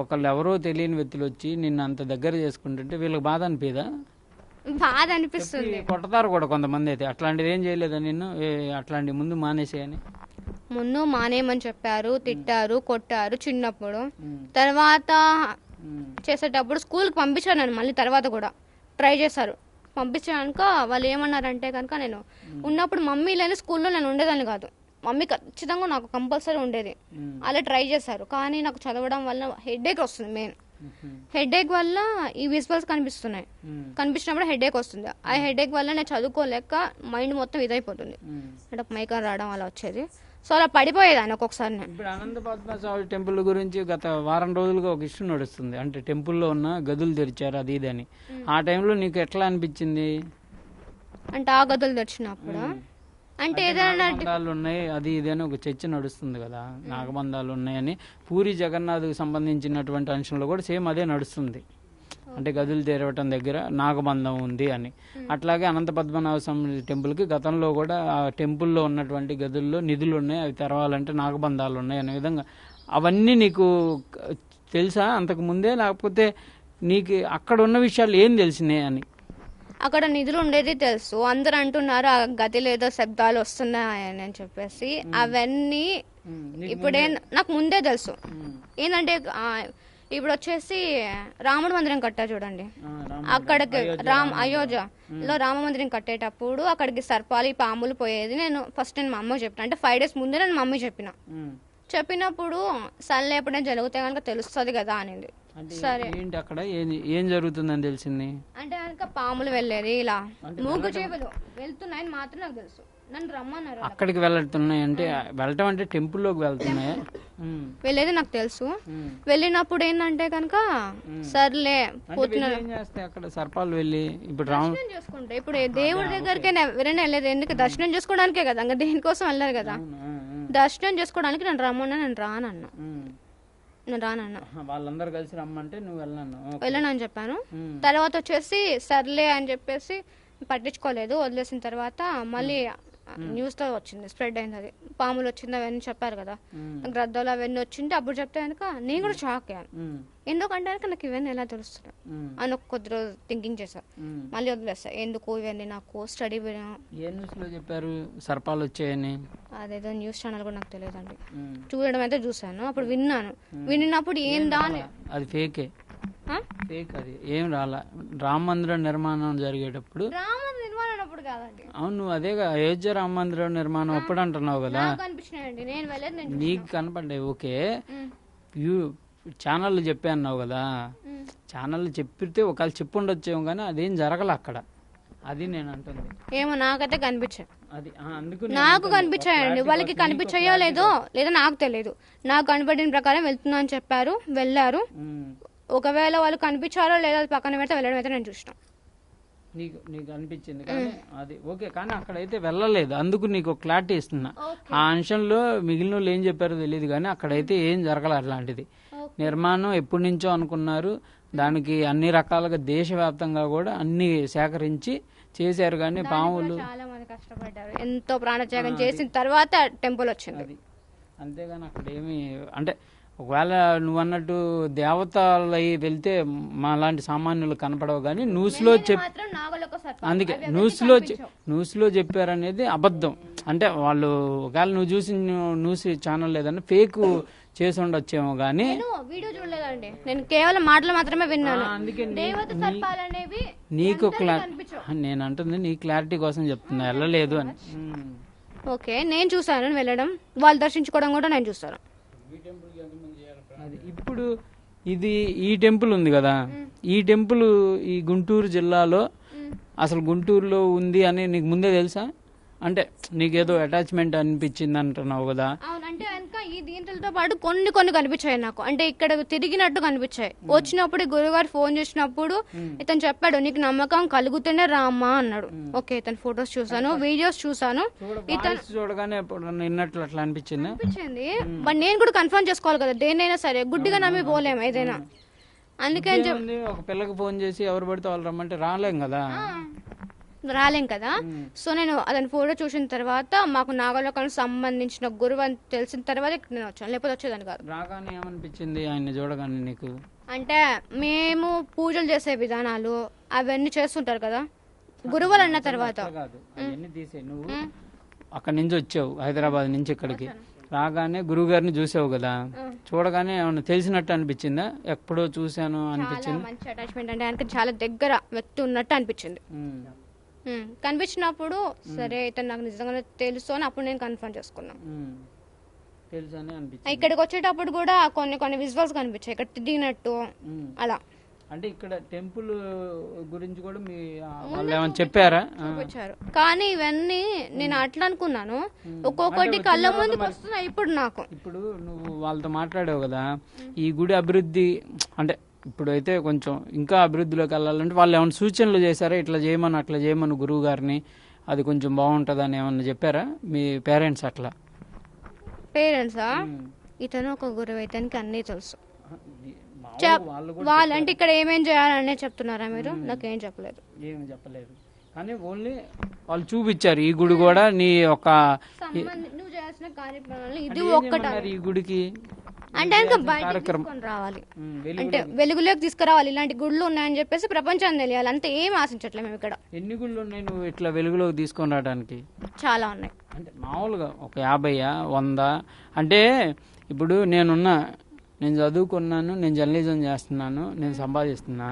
Speaker 1: ఒకళ్ళు ఎవరో తెలియని వ్యక్తులు వచ్చి నిన్ను అంత దగ్గర చేసుకుంటుంటే వీళ్ళకి బాధ అనిపిదా?
Speaker 2: బాధ అనిపిస్తుంది,
Speaker 1: కొడతారు కూడా కొంతమంది. అయితే అట్లాంటిది ఏం చేయలేదా నిన్ను? అట్లాంటి ముందు మానేసేయని
Speaker 2: ముందు మానేయమని చెప్పారు, తిట్టారు, కొట్టారు చిన్నప్పుడు. తర్వాత చేసేటప్పుడు స్కూల్కి పంపించాను నేను, మళ్ళీ తర్వాత కూడా ట్రై చేశారు. పంపించాక వాళ్ళు ఏమన్నారంటే కనుక నేను ఉన్నప్పుడు మమ్మీ లేని స్కూల్లో నేను ఉండేదాన్ని కాదు, మమ్మీ ఖచ్చితంగా నాకు కంపల్సరీ ఉండేది. అలా ట్రై చేశారు, కానీ నాకు చదవడం వల్ల హెడేక్ వస్తుంది. మెయిన్ హెడేక్ వల్ల ఈ విజువల్స్ కనిపిస్తున్నాయి, కనిపించినప్పుడు హెడేక్ వస్తుంది. ఆ హెడేక్ వల్ల నేను చదువుకోలేక మైండ్ మొత్తం ఇదైపోతుంది, అంటే మైకం రావడం అలా వచ్చేది. సో అలా పడిపోయేదాన్ని ఒక్కొక్కసారి.
Speaker 1: ఇప్పుడు అనంత పద్మనాభ టెంపుల్ గురించి గత వారం రోజులుగా ఒక ఇష్యూ నడుస్తుంది, అంటే టెంపుల్లో ఉన్న గదులు తెరిచారు అది ఇది అని. ఆ టైంలో నీకు ఎట్లా అనిపించింది?
Speaker 2: అంటే ఆ గదులు తెరిచినప్పుడు అంటే ఏదైనా
Speaker 1: ఉన్నాయి అది ఇది అని ఒక చర్చ నడుస్తుంది కదా, నాగబంధాలు ఉన్నాయని. పూరి జగన్నాథ్కి సంబంధించినటువంటి అంశంలో కూడా సేమ్ అదే నడుస్తుంది, అంటే గదులు తెరవటం దగ్గర నాగబంధం ఉంది అని. అట్లాగే అనంత పద్మనాభ స్వామి టెంపుల్కి గతంలో కూడా ఆ టెంపుల్లో ఉన్నటువంటి గదుల్లో నిధులు ఉన్నాయి, అవి తెరవాలంటే నాగబంధాలు ఉన్నాయి అనే విధంగా. అవన్నీ నీకు తెలుసా అంతకు ముందే, లేకపోతే నీకు అక్కడ ఉన్న విషయాలు ఏం తెలిసినాయి అని?
Speaker 2: అక్కడ నిధులు ఉండేది తెలుసు, అందరు అంటున్నారు ఆ గదిలో ఏదో శబ్దాలు వస్తున్నాయని అని చెప్పేసి. అవన్నీ ఇప్పుడే నాకు ముందే తెలుసు. ఏంటంటే ఇప్పుడు వచ్చేసి రాముడు మందిరం కట్టారు చూడండి, అక్కడికి అయోధ్యలో రామ మందిరం కట్టేటప్పుడు అక్కడికి సర్పాలు పాములు పోయేది. నేను మా అమ్మకి చెప్పిన, అంటే 5 days ముందే నేను మా అమ్మకి చెప్పినప్పుడు సర్లే ఎప్పుడైనా జరుగుతాయి కనుక తెలుస్తుంది కదా అనేది. సరే
Speaker 1: ఏంటి అక్కడ ఏం జరుగుతుందని తెలిసింది
Speaker 2: అంటే కనుక పాములు వెళ్ళేది, ఇలా మూగు జీవులు వెళ్తున్నాయని మాత్రం నాకు తెలుసు. నన్ను రమ్మన్నారు.
Speaker 1: అక్కడికి వెళ్తున్నాయి అంటే వెళ్ళటం అంటే టెంపుల్లోకి వెళ్తున్నాయి
Speaker 2: వెళ్ళేది నాకు తెలుసు. వెళ్ళినప్పుడు ఏంటంటే కనుక సర్లే పోతున్నాను
Speaker 1: అక్కడ సర్పాలు వెళ్ళి ఇప్పుడు
Speaker 2: దర్శనం చేసుకుంటే, ఇప్పుడు దేవుడి దగ్గరికి ఎవరైనా వెళ్ళేది ఎందుకు? దర్శనం చేసుకోవడానికే కదా, ఇంకా దేనికోసం వెళ్ళారు కదా. దర్శనం చేసుకోవడానికి నన్ను రమ్మన్నా నేను రానన్నా.
Speaker 1: వాళ్ళందరూ కలిసి రమ్మంటే నువ్వు
Speaker 2: వెళ్ళను అని చెప్పాను. తర్వాత వచ్చేసి సర్లే అని చెప్పేసి పట్టించుకోలేదు, వదిలేసిన తర్వాత మళ్ళీ న్యూస్ తో వచ్చింది, స్ప్రెడ్ అయింది. అది పాములు వచ్చింది అవన్నీ చెప్పారు కదా, గ్రద్దలు అవన్నీ వచ్చింటే అప్పుడు చెప్తే కనుక నేను కూడా షాక్ అయ్యాను. ఎందుకంటే నాకు ఇవన్నీ ఎలా తెలుస్తున్నాయి అని ఒక కొద్ది రోజు థింకింగ్ చేశాను. మళ్ళీ వదిలేస్తా, ఎందుకు ఇవన్నీ నాకు స్టడీ
Speaker 1: చెప్పారు సర్పాలు వచ్చాయని.
Speaker 2: అదేదో న్యూస్ ఛానల్ కూడా నాకు తెలియదండి, చూడడం అయితే చూసాను. అప్పుడు విన్నప్పుడు ఏం రాలే,
Speaker 1: అది ఫేకే, ఫేక్. అది ఏం రాలా. రామ మందిరం నిర్మాణం జరిగేటప్పుడు అవును నువ్వు అదేగా అయోధ్య రామ మందిరం నిర్మాణం అప్పుడు అంటున్నావు కదా, నీకు కనపడ్డాయి. ఓకే, ఛానల్ చెప్పే అన్నావు కదా, ఛానల్ చెప్పితే ఒకవేళ చెప్పుండొచ్చేమో కానీ అదేం జరగల అక్కడ. అది నేను అంటుంది.
Speaker 2: ఏమో నాకైతే కనిపించాయి,
Speaker 1: అది అందుకు
Speaker 2: నాకు కనిపించాయండి. వాళ్ళకి కనిపించాయో లేదో లేదా నాకు తెలియదు. నాకు కనపడిన ప్రకారం వెళ్తున్నా అని చెప్పారు, వెళ్ళారు. ఒకవేళ వాళ్ళు కనిపించారో లేదా పక్కన పెడితే వెళ్ళడం అయితే నేను చూసిన.
Speaker 1: నీకు అనిపించింది కానీ అది ఓకే, కానీ అక్కడైతే వెళ్ళలేదు. అందుకు నీకు క్లారిటీ ఇస్తున్నా. ఆ అంశంలో మిగిలిన వాళ్ళు ఏం చెప్పారో తెలియదు కానీ అక్కడైతే ఏం జరగలేదు అట్లాంటిది. నిర్మాణం ఎప్పటి నుంచో అనుకున్నారు, దానికి అన్ని రకాలుగా దేశవ్యాప్తంగా కూడా అన్ని సేకరించి చేశారు. కానీ పాములు
Speaker 2: చాలా మంది కష్టపడ్డారు, ఎంతో ప్రాణత్యాగం చేసిన తర్వాత టెంపుల్ వచ్చింది.
Speaker 1: అంతేగాని అక్కడ ఏమి అంటే ఒకవేళ నువ్వు అన్నట్టు దేవతలు వెళ్తే మా లాంటి సామాన్యులు కనపడవు కానీ న్యూస్లో అందుకే న్యూస్లో చెప్పారనేది అబద్ధం. అంటే వాళ్ళు ఒకవేళ నువ్వు చూసిన న్యూస్ ఛానల్ లేదన్నా ఫేక్ చేసి ఉండొచ్చేమో కానీ
Speaker 2: వీడియో చూడలేదండి, నేను కేవలం మాటలు మాత్రమే విన్నాను.
Speaker 1: నీకు నేను అంటుంది నీ క్లారిటీ కోసం చెప్తున్నా, వెళ్ళలేదు అని.
Speaker 2: ఓకే, నేను చూసాను వెళ్ళడం, వాళ్ళు దర్శించుకోవడం కూడా నేను చూస్తాను.
Speaker 1: ఇప్పుడు ఇది ఈ టెంపుల్ ఉంది కదా, ఈ టెంపుల్ ఈ గుంటూరు జిల్లాలో అసలు గుంటూరులో ఉంది అని నీకు ముందే తెలుసా? అంటే నీకేదో అటాచ్మెంట్ అనిపించింది అంటున్నావు కదా.
Speaker 2: అవునంటే ఈ దీంతో పాటు కొన్ని కనిపించాయి నాకు, అంటే ఇక్కడ తిరిగినట్టు కనిపించాయి. వచ్చినప్పుడు గురుగారు ఫోన్ చేసినప్పుడు ఇతను చెప్పాడు, నీకు నమ్మకం కలిగితేనే రామ్మా అన్నాడు. ఓకే, ఇతను ఫొటోస్ చూసాను, వీడియోస్ చూసాను, ఇతను
Speaker 1: చూడగానే నిన్నట్లు అట్లా అనిపించింది.
Speaker 2: బట్ నేను కూడా కన్ఫర్మ్ చేసుకోవాలి కదా, దేనైనా సరే గుడ్డిగా నమ్మి పోలేము ఏదైనా. అందుకని
Speaker 1: ఒక పిల్లకి ఫోన్ చేసి ఎవరు పడితే వాళ్ళు రమ్మంటే రాలేం కదా. సో నేను అతని ఫోటో చూసిన తర్వాత మాకు నాగలోకానికి సంబంధించిన గురువు అని తెలిసిన తర్వాత నేను వచ్చాను, లేకపోతే వచ్చేదాన్ని కాదు. రాగానే ఏమనిపించింది ఆయన చూడగానే నీకు?
Speaker 2: అంటే మేము పూజలు చేసే విధానాలు అవన్నీ చేస్తుంటారు కదా గురువులు అన్న తర్వాత.
Speaker 1: నువ్వు అక్కడి నుంచి వచ్చావు హైదరాబాద్ నుంచి ఇక్కడికి రాగానే గురువు గారిని చూసావు కదా, చూడగానే ఏమన్నా తెలిసినట్టు అనిపించిందా? ఎప్పుడో చూసాను అనిపించింది?
Speaker 2: మంచి అటాచ్మెంట్, అంటే ఆయనకి చాలా దగ్గర వ్యక్తి ఉన్నట్టు అనిపించింది. కనిపించినప్పుడు సరే ఇతను నాకు నిజంగా తెలుసు అని అప్పుడు నేను కన్ఫర్మ్ చేసుకున్నాను. ఇక్కడికి వచ్చేటప్పుడు కూడా కొన్ని విజువల్స్ కనిపించాయి, ఇక్కడ తిరిగినట్టు అలా.
Speaker 1: అంటే ఇక్కడ టెంపుల్ గురించి కూడా మీ వాళ్ళు ఏమైనా చెప్పారా?
Speaker 2: చూపించారు, కానీ ఇవన్నీ నేను అట్లా అనుకున్నాను, ఒక్కొక్కటి కళ్ళ ముందుకు వస్తున్నాయి. ఇప్పుడు
Speaker 1: నువ్వు వాళ్ళతో మాట్లాడావు కదా, ఈ గుడి అభివృద్ధి అంటే ఇప్పుడైతే కొంచెం ఇంకా అభివృద్ధిలోకి వెళ్ళాలంటే వాళ్ళు ఏమైనా సూచనలు చేశారా? ఇట్లా చేయమని అట్లా చేయమని గురువు గారిని, అది కొంచెం బాగుంటుందని ఏమన్నా చెప్పారా మీ పేరెంట్స్? అట్లా
Speaker 2: పేరెంట్సా? ఇతను ఒక గురువు, ఇతనికి అన్నీ తెలుసు. వాళ్ళంటే ఇక్కడ ఏమేం చేయాలనే చెప్తున్నారా మీరు? నాకేం చెప్పలేదు.
Speaker 1: ఏమి చెప్పలేదు కానీ ఓన్లీ వాళ్ళు చూపించారు ఈ గుడి కూడా నీ ఒక
Speaker 2: నువ్వు చేయాల్సిన కార్యక్రమాలు ఇది ఒక్కటి.
Speaker 1: ఈ గుడికి
Speaker 2: అంటే ఇంకా బయటకు తీసుకొని రావాలి, అంటే వెలుగులోకి తీసుకురావాలి. ఇలాంటి గుళ్ళు ఉన్నాయని చెప్పేసి ప్రపంచాన్ని తెలియాలి, అంతే. ఏం ఆశించట్లేదు మేము ఇక్కడ.
Speaker 1: ఎన్ని గుళ్ళు ఉన్నాయి నువ్వు ఇట్లా వెలుగులోకి తీసుకొని రావడానికి?
Speaker 2: చాలా ఉన్నాయి.
Speaker 1: అంటే మామూలుగా ఒక 50, 100? అంటే ఇప్పుడు నేను చదువుకున్నాను, నేను జర్నలిజం చేస్తున్నాను, నేను సంపాదిస్తున్నా,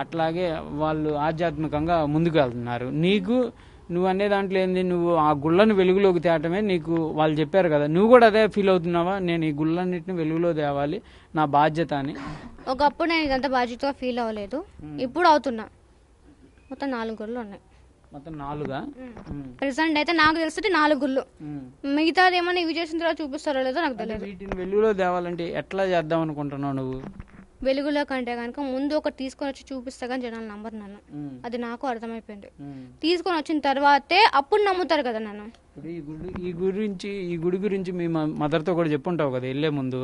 Speaker 1: అట్లాగే వాళ్ళు ఆధ్యాత్మికంగా ముందుకు వెళ్తున్నారు. నువ్వు అనే దాంట్లో ఏంది, నువ్వు ఆ గుళ్ళను వెలుగులోకి తేవటమే నీకు వాళ్ళు చెప్పారు కదా, నువ్వు కూడా అదే ఫీల్ అవుతున్నావా? నేను ఈ గుళ్ళన్నిటిని వెలుగులో తేవాలి, నా బాధ్యత అని.
Speaker 2: ఒకప్పుడు నేను ఇదంతా బాధ్యతగా ఫీల్ అవ్వలేదు, ఇప్పుడు అవుతున్నా. మొత్తం 4 గుళ్ళు ఉన్నాయి.
Speaker 1: మొత్తం 4గా?
Speaker 2: ప్రెసెంట్ అయితే నాకు తెలిసి 4 గుళ్ళు. మిగతాది ఏమన్నా ఇవి చేసిన తర్వాత చూపిస్తారో లేదో నాకు తెలియదు.
Speaker 1: వీటిని వెలుగులో తేవాలంటే ఎట్లా చేద్దాం అనుకుంటున్నావు నువ్వు?
Speaker 2: వెలుగులో కంటే కనుక ముందు ఒకటి తీసుకొని వచ్చి చూపిస్తా కానీ జనాలు నమ్మరు నన్ను. అది నాకు అర్థమైపోయింది. తీసుకొని వచ్చిన తర్వాతే అప్పుడు నమ్ముతారు కదా నన్ను.
Speaker 1: ఈ గుడి గురించి మీ మదర్తో కూడా చెప్పుంటావు కదా వెళ్ళే ముందు.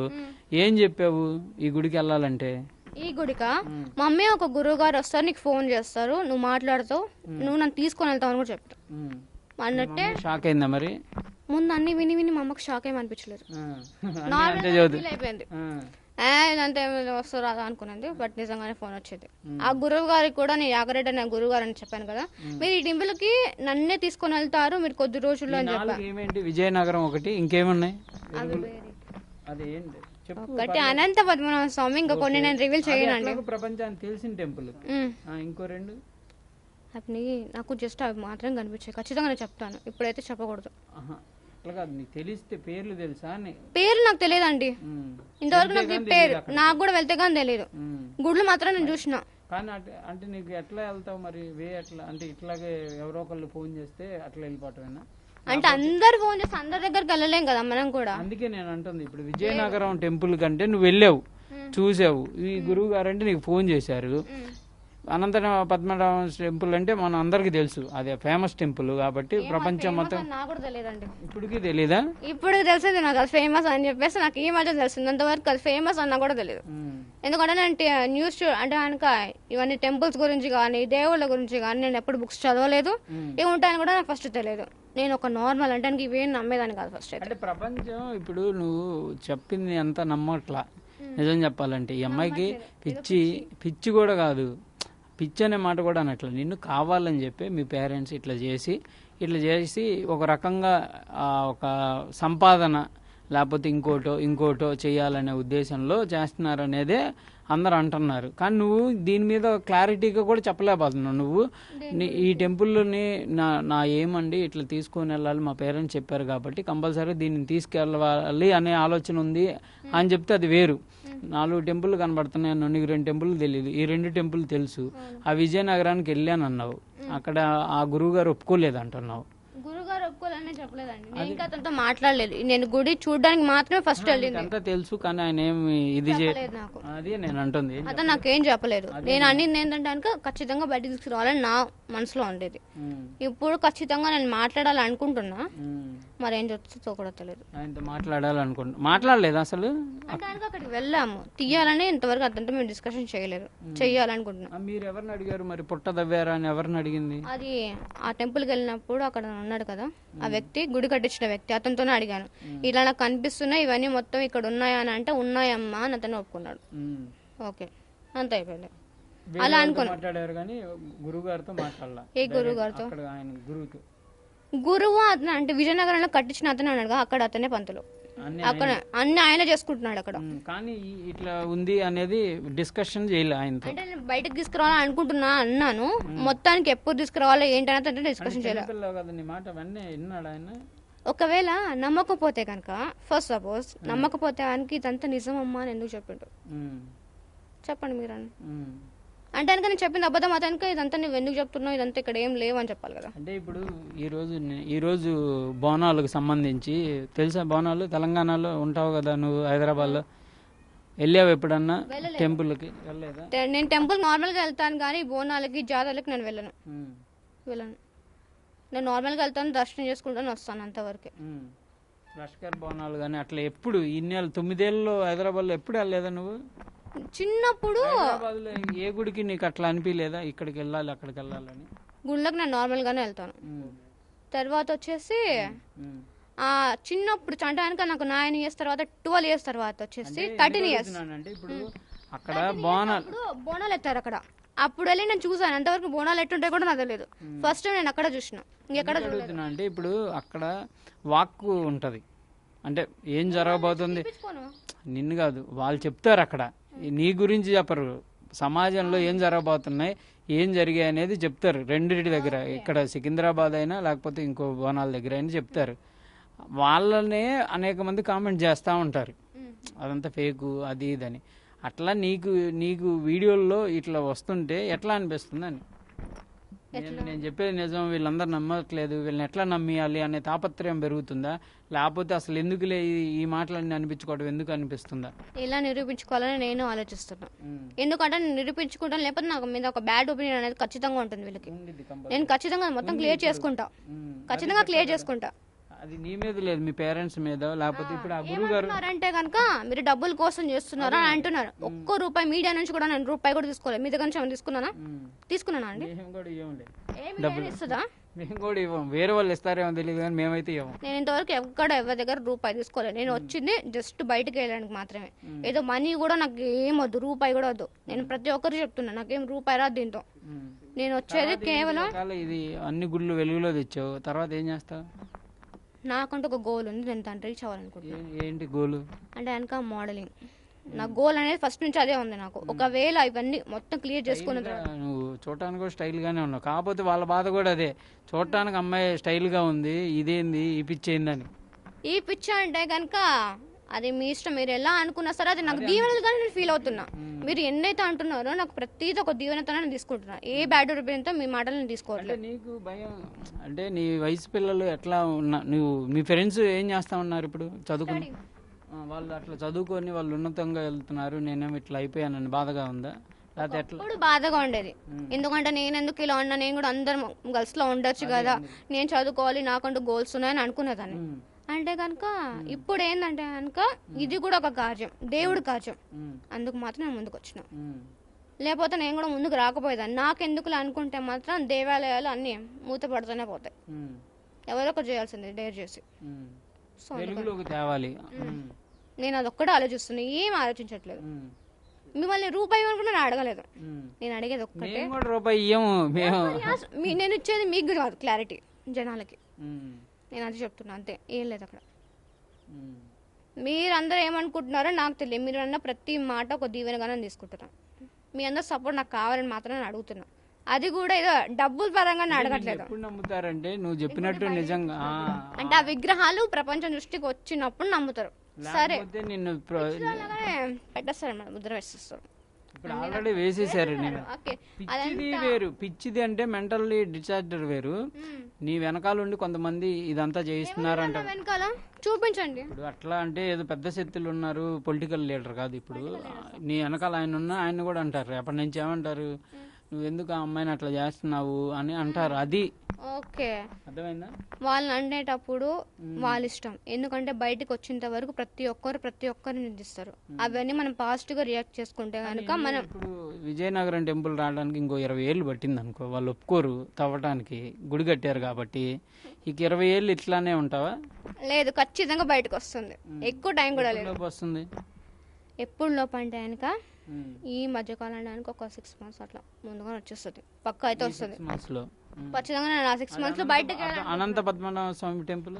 Speaker 1: ఏం చెప్పావు ఈ గుడికి వెళ్ళాలంటే?
Speaker 2: ఈ గుడికా మమ్మీ ఒక గురువు గారు వస్తారు, నీకు ఫోన్ చేస్తారు, నువ్వు మాట్లాడుతావు, నువ్వు నన్ను తీసుకొని వెళ్తావు అని కూడా చెప్తావు అన్నట్టే.
Speaker 1: షాక్ అయిందా మరి?
Speaker 2: ముందు అన్ని విని విని మా అమ్మకు షాక్ ఏమనిపించలేదు, అయిపోయింది. ఇదంతా వస్తారు రాదా అనుకున్నది, బట్ నిజంగానే ఫోన్ వచ్చేది. ఆ గురువు గారికి కూడా నేను యాగరెడ్డి అనే గురువు గారు అని చెప్పాను కదా, మీరు ఈ టెంపుల్ కి నన్నే తీసుకొని వెళ్తారు మీరు కొద్ది రోజుల్లో అని చెప్పాను.
Speaker 1: విజయనగరం ఒకటి, ఇంకేమున్నాయి?
Speaker 2: ఒకటి అనంత పద్మనాభ స్వామి, ఇంకా కొన్ని నేను రివీల్ చేయనండి.
Speaker 1: ప్రపంచానికి తెలిసిన టెంపుల్. ఇంకో 2
Speaker 2: అవి నాకు జస్ట్ అవి మాత్రం కనిపించాయి, ఖచ్చితంగా నేను చెప్తాను, ఇప్పుడైతే చెప్పకూడదు.
Speaker 1: తెలిస్తే పేర్లు తెలుసా?
Speaker 2: పేర్లు నాకు తెలియదండి ఇంతవరకు, నాకు ఈ పేరు నాకు కూడా వెళ్తే కానీ తెలియదు. గుడ్లు మాత్రం నేను చూసిన.
Speaker 1: కానీ అంటే నీకు ఎట్లా వెళ్తావు మరి? ఎట్లా అంటే ఇట్లాగే ఎవరో ఒకళ్ళు ఫోన్ చేస్తే అట్లా వెళ్ళిపోవటమేనా?
Speaker 2: అంటే అందరు ఫోన్ చేస్తే అందరి దగ్గరికి వెళ్ళలేం కదా మనం కూడా.
Speaker 1: అందుకే నేను అంటుంది, ఇప్పుడు విజయనగరం టెంపుల్ కంటే నువ్వు వెళ్ళావు, చూసావు, ఈ గురువు గారు అంటే నీకు ఫోన్ చేశారు. అనంత పద్మనాభ టెంపుల్ అంటే మన అందరికి తెలుసు, అదే ఫేమస్ టెంపుల్ కాబట్టి ప్రపంచం మొత్తం.
Speaker 2: నాకు కూడా తెలియదండి,
Speaker 1: ఇప్పటికీ తెలీదా?
Speaker 2: ఇప్పుడు తెలిసింది నాకు అది ఫేమస్ అని చెప్పేసి. నాకు ఈ మధ్య తెలిసింది, అంతవరకు అది ఫేమస్ అన్నా కూడా తెలియదు. ఎందుకంటే నేను న్యూస్ అంటే కనుక ఇవన్నీ టెంపుల్స్ గురించి కానీ దేవుళ్ళ గురించి కానీ నేను ఎప్పుడు బుక్స్ చదవలేదు, ఏముంటాయని కూడా నాకు ఫస్ట్ తెలియదు. నేను ఒక నార్మల్ అంటే ఇవేం నమ్మేదాన్ని కాదు ఫస్ట్.
Speaker 1: అంటే ప్రపంచం ఇప్పుడు నువ్వు చెప్పింది అంతా నమ్మట్లా. నిజం చెప్పాలంటే ఈ అమ్మాయికి పిచ్చి కూడా కాదు, పిచ్చి అనే మాట కూడా అనట్లా. నిన్ను కావాలని చెప్పి మీ పేరెంట్స్ ఇట్లా చేసి ఒక రకంగా ఒక సంపాదన లేకపోతే ఇంకోటో చేయాలనే ఉద్దేశంలో చేస్తున్నారు అనేదే అందరు అంటున్నారు. కానీ నువ్వు దీని మీద క్లారిటీగా కూడా చెప్పలేకపోతున్నావు. నువ్వు ఈ టెంపుల్ని నా ఏమండి ఇట్లా తీసుకొని వెళ్ళాలి, మా పేరెంట్స్ చెప్పారు కాబట్టి కంపల్సరీ దీన్ని తీసుకెళ్ళాలి అనే ఆలోచన ఉంది అని చెప్తే అది వేరు. 4 టెంపుల్ కనబడుతున్నాయి అన్నావు, నీకు 2 టెంపుల్ తెలియదు, ఈ 2 టెంపుల్ తెలుసు. ఆ విజయనగరానికి వెళ్ళాను అన్నావు, అక్కడ ఆ గురువు గారు ఒప్పుకోలేదు అంటున్నావు.
Speaker 2: గురుగారు ఒప్పుకోవాలని చెప్పలేదండి, నేను ఇంకా అతనితో మాట్లాడలేదు. నేను గుడి చూడడానికి మాత్రమే ఫస్ట్ వెళ్ళింది.
Speaker 1: అంతా తెలుసు కానీ ఆయన ఏమి ఇది చేయలేదు
Speaker 2: నాకు.
Speaker 1: అదే నేను అంటుంది,
Speaker 2: అతను నాకేం చెప్పలేదు. నేను అన్నింది ఏంటంటే ఖచ్చితంగా బయటకు తీసుకురావాలని నా మనసులో ఉండేది. ఇప్పుడు ఖచ్చితంగా నేను మాట్లాడాలనుకుంటున్నా, మరి ఏం చెప్తుందో కూడా తెలియదు.
Speaker 1: ఆయనతో మాట్లాడలేదు అసలు.
Speaker 2: అంటే అక్కడికి వెళ్ళాము, తీయాలని ఇంతవరకు అతనితో మేము డిస్కషన్ చేయలేదు, చెయ్యాలనుకుంటున్నాం.
Speaker 1: మీరు ఎవరిని అడిగారు మరి? పుట్ట దవ్వారా అని ఎవరిని అడిగింది?
Speaker 2: అది ఆ టెంపుల్కి వెళ్ళినప్పుడు అక్కడ ఉన్నాడు కదా ఆ వ్యక్తి, గుడి కట్టించిన వ్యక్తి, అతనితోనే అడిగాను. ఇలా నాకు కనిపిస్తున్నాయి ఇవన్నీ మొత్తం ఇక్కడ ఉన్నాయా అని అంటే ఉన్నాయమ్మా అని అతను ఒప్పుకున్నాడు. ఓకే అంత అయిపోయింది. అలా అనుకున్నా.
Speaker 1: మాట్లాడారు కానీ గురువు గారితో మాట్లాడాల.
Speaker 2: ఏ గురువు గారితో?
Speaker 1: గురువు
Speaker 2: అతను అంటే విజయనగరంలో కట్టించిన అతనే ఉన్నాడు, అక్కడ అతనే పంతులు, అక్కడ అన్ని ఆయన చేసుకుంటున్నాడు అక్కడ.
Speaker 1: కానీ ఇట్లా ఉంది అనేది డిస్కషన్ చేయలే ఆయనతో.
Speaker 2: అంటే నేను బయటకు తీసుకురావాలని అనుకుంటున్నా అన్నాను, మొత్తానికి ఎప్పుడు తీసుకురావాలో ఏంటనే డిస్కషన్ చేయలేదు. ఒకవేళ నమ్మకపోతే కనుక, ఫస్ట్ సపోజ్ నమ్మకపోతే ఆయనకి ఇదంతా నిజమమ్మా అని ఎందుకు చెప్పిండు చెప్పండి మీరు అని. అంటే కనుక నేను చెప్పింది అబద్ధం, అతనికి ఇదంతా నువ్వు ఎందుకు చెప్తున్నావు, ఇదంతా ఇక్కడ ఏం లేవు అని చెప్పాలి కదా.
Speaker 1: అంటే ఇప్పుడు ఈరోజు బోనాలకు సంబంధించి తెలుసా? బోనాలు తెలంగాణలో ఉంటావు కదా నువ్వు, హైదరాబాద్లో వెళ్ళావు ఎప్పుడన్నా టెంపుల్కి? వెళ్ళలేదా?
Speaker 2: నేను టెంపుల్ నార్మల్గా వెళ్తాను కానీ బోనాలకి జాతరలకి నేను వెళ్ళను. నేను నార్మల్గా వెళ్తాను, దర్శనం చేసుకుంటాను, వస్తాను, అంతవరకే.
Speaker 1: లష్కర్ బోనాలు కానీ అట్లా ఎప్పుడు ఇన్నేళ్ళు 9 ఏళ్ళలో హైదరాబాద్లో ఎప్పుడు వెళ్ళలేదా నువ్వు?
Speaker 2: చిన్నప్పుడు
Speaker 1: ఏ గుడికి నీకు అట్లా అనిపించలేదా ఇక్కడికి వెళ్ళాలి అక్కడికి వెళ్ళాలని?
Speaker 2: గుళ్ళకి నేను నార్మల్ గానే వెళ్తాను. తర్వాత వచ్చేసి చిన్నప్పుడు చంటానికి నాకు 9 ఇయర్స్ తర్వాత 12 ఇయర్స్ తర్వాత వచ్చేసి 13 ఇయర్స్
Speaker 1: అంటే ఇప్పుడు అక్కడ బోనాలు
Speaker 2: బోనాలు ఎత్తారు అక్కడ. అప్పుడు వెళ్ళి నేను చూసాను, అంతవరకు బోనాలు ఎట్టుంటే కూడా నాకు తెలియదు. ఫస్ట్ టైం నేను అక్కడ చూసిన, ఇంకెక్కడ చూడలేదు.
Speaker 1: అంటే ఇప్పుడు అక్కడ వాక్కు ఉంటది, అంటే ఏం జరగబోతుంది నిన్ను కాదు, వాళ్ళు చెప్తారు అక్కడ, నీ గురించి చెప్పరు, సమాజంలో ఏం జరగబోతున్నాయి ఏం జరిగాయి అనేది చెప్తారు. రెండింటి దగ్గర, ఇక్కడ సికింద్రాబాద్ అయినా లేకపోతే ఇంకో బోనాల దగ్గర అయినా చెప్తారు. వాళ్ళనే అనేక మంది కామెంట్ చేస్తూ ఉంటారు అదంతా ఫేకు అది ఇదని. అట్లా నీకు నీకు వీడియోల్లో ఇట్లా వస్తుంటే ఎట్లా అనిపిస్తుంది అని. నేను చెప్పేది నిజం, వీళ్ళందరూ నమ్మట్లేదు, వీళ్ళని ఎట్లా నమ్మియాలి అనే తాపత్రయం పెరుగుతుందా, లేకపోతే అసలు ఎందుకులే ఈ మాటలన్నీ అనిపించుకోవడం ఎందుకు అనిపిస్తుందా?
Speaker 2: ఇలా నిరూపించుకోవాలని నేను ఆలోచిస్తున్నా. ఎందుకంటే నేను నిరూపించుకుంటాను, లేకపోతే నాకు మీద ఒక బ్యాడ్ ఒపీనియన్ అనేది ఖచ్చితంగా ఉంటుంది వీళ్ళకి. నేను ఖచ్చితంగా మొత్తం క్లియర్ చేసుకుంటా, ఖచ్చితంగా క్లియర్ చేసుకుంటా.
Speaker 1: అది నీ మీద లేదు, మీ పేరెంట్స్ మీద, లేకపోతే ఇప్పుడు ఆ గురువు గారు
Speaker 2: అంటే కనుక మీరు డబ్బుల కోసం చేస్తున్నారు అని అంటున్నారు. ఒక్క రూపాయి మీడియా నుంచి కూడా నేను రూపాయి కూడా తీసుకోలేదు. మీ దగ్గర నుంచి ఏమైనా తీసుకున్నానా అండి? డబ్బులు ఇస్తుందా?
Speaker 1: మేము కూడా ఇవ్వం, వేరే వాళ్ళు ఇస్తారేమో తెలియదు కానీ మేమైతే ఇవ్వం.
Speaker 2: నేను ఇంతవరకు ఎవరి దగ్గర రూపాయి తీసుకోలేదు. నేను వచ్చింది జస్ట్ బయటకు వెళ్ళడానికి మాత్రమే. ఏదో మనీ కూడా నాకు ఏమొద్దు, రూపాయి కూడా వద్దు. నేను ప్రతి ఒక్కరు చెప్తున్నా, నాకేం రూపాయి రాదు దీంతో. నేను వచ్చేది కేవలం
Speaker 1: ఇది అన్ని గుళ్ళు వెలుగులో తెచ్చావు, తర్వాత ఏం చేస్తావు?
Speaker 2: నాకంటూ ఒక గోల్ ఉంది, నేను దాన్ని రీచ్ అవ్వాలనుకుంటున్నాను.
Speaker 1: ఏంటి గోల్?
Speaker 2: అంటే వెనక మోడలింగ్. నా గోల్ అనేది ఫస్ట్ నుంచి అదే ఉంది నాకు. ఒకవేళ ఇవన్నీ మొత్తం క్లియర్ చేసుకున్న తర్వాత,
Speaker 1: నువ్వు చూడటానికి కూడా స్టైల్ గానే ఉన్నావు, కాకపోతే వాళ్ళ బాధ కూడా అదే, చూడటానికి అమ్మాయి స్టైల్ గా ఉంది, ఇదేంది ఈ పిచ్చి ఏందని.
Speaker 2: ఈ పిచ్చి అంటే కనుక అది మీ ఇష్టం, మీరు ఎలా అనుకున్నా సరే అది నాకు దీవెనలుగానే నేను ఫీల్ అవుతున్నా. మీరు ఎన్నైతే అంటున్నారో నాకు ప్రతిదీ ఒక దీవెనతోనే నేను తీసుకుంటున్నా. ఏ బ్యాడ్ ఒపీనియన్తో మీ మాటలు నేను తీసుకోవట్లేదు.
Speaker 1: నీకు భయం అంటే నీ వయసు పిల్లలు ఎట్లా ఉన్నా, నువ్వు మీ ఫ్రెండ్స్ ఏం చేస్తా ఉన్నారు ఇప్పుడు చదువుకుని? వాళ్ళు అట్లా చదువుకొని వాళ్ళు ఉన్నతంగా వెళ్తున్నారు, నేనేమో ఇట్లా అయిపోయానని బాధగా ఉందా? లేకపోతే ఎట్లా?
Speaker 2: ఇప్పుడు బాధగా ఉండేది, ఎందుకంటే నేను ఎందుకు ఇలా ఉన్నా, నేను కూడా అందరం గర్ల్స్ లో ఉండొచ్చు కదా, నేను చదువుకోవాలి, నాకంటూ గోల్స్ ఉన్నాయని అనుకునేదాన్ని. అంటే కనుక ఇప్పుడు ఏంటంటే కనుక ఇది కూడా ఒక కార్యం, దేవుడి కార్యం, అందుకు మాత్రం నేను ముందుకు వచ్చిన. లేకపోతే నేను కూడా ముందుకు రాకపోయేదాన్ని. నాకెందుకులే అనుకుంటే మాత్రం దేవాలయాలు అన్ని మూతపడుతూనే పోతాయి. ఎవరో ఒకరు చేయాల్సింది డేర్ చేసి. సో
Speaker 1: తేవాలి,
Speaker 2: నేను అదొక్కడే ఆలోచిస్తున్నా, ఏం ఆలోచించట్లేదు. మిమ్మల్ని రూపాయి కూడా నేను అడగలేదు, నేను అడిగేది ఒక్కటే
Speaker 1: రూపాయి.
Speaker 2: నేను ఇచ్చేది మీకు కాదు, క్లారిటీ జనాలకి, నేను అది చెప్తున్నా అంతే, ఏం లేదు అక్కడ. మీరందరూ ఏమనుకుంటున్నారో నాకు తెలియదు. మీరు అన్న ప్రతి మాట ఒక దీవెనగానే తీసుకుంటున్నా. మీ అందరూ సపోర్ట్ నాకు కావాలని మాత్రం నేను అడుగుతున్నా. అది కూడా ఏదో డబ్బుల పరంగా అడగట్లేదు.
Speaker 1: నమ్ముతారంటే నువ్వు చెప్పినట్టు నిజంగా,
Speaker 2: అంటే ఆ విగ్రహాలు ప్రపంచం దృష్టికి వచ్చినప్పుడు నమ్ముతారు. సరే
Speaker 1: నిన్ను
Speaker 2: పెట్టేస్తారు, ముద్ర వేసేస్తారు.
Speaker 1: ఇప్పుడు ఆల్రెడీ వేసేసారు. పిచ్చిది వేరు, పిచ్చిది అంటే మెంటల్లీ డిసార్డర్ వేరు. నీ వెనకాల ఉండి కొంతమంది ఇదంతా చేయిస్తున్నారంట.
Speaker 2: వెనకాల చూపించండి.
Speaker 1: ఇప్పుడు అట్లా అంటే ఏదో పెద్ద శక్తులు ఉన్నారు, పొలిటికల్ లీడర్ కాదు. ఇప్పుడు నీ వెనకాల ఆయన ఉన్నా ఆయన కూడా అంటారు, ఎప్పటి నుంచి ఏమంటారు, నువ్వు ఎందుకు ఆ అమ్మాయిని అట్లా చేస్తున్నావు అని అంటారు. అది
Speaker 2: ఓకే,
Speaker 1: అర్థమైందా?
Speaker 2: వాళ్ళని అనేటప్పుడు వాళ్ళ ఇష్టం. ఎందుకంటే బయటకు వచ్చేంత వరకు ప్రతి ఒక్కరిని నిందిస్తారు. అవన్నీ మనం పాజిటివ్ గా రియాక్ట్ చేసుకుంటే కనుక మనం.
Speaker 1: ఇప్పుడు విజయనగరం టెంపుల్ రావడానికి ఇంకో 20 ఏళ్ళు పట్టింది అనుకో, వాళ్ళు ఒప్పుకోరు తవ్వటానికి, గుడి కట్టారు కాబట్టి. ఇక 20 ఏళ్ళు ఇట్లానే ఉంటావా?
Speaker 2: లేదు, ఖచ్చితంగా బయటకు వస్తుంది. ఎక్కువ టైం కూడా లేదు.
Speaker 1: వస్తుంది
Speaker 2: ఎప్పుడు లోపు అంటే కనుక ఈ మధ్యకాలంలో ఒక 6 months అట్లా ముందుగా వచ్చేస్తుంది, పక్క అయితే వస్తుంది. ఖచ్చితంగా నేను 6 months లో బయటకు.
Speaker 1: అనంత పద్మనాభ స్వామి టెంపుల్,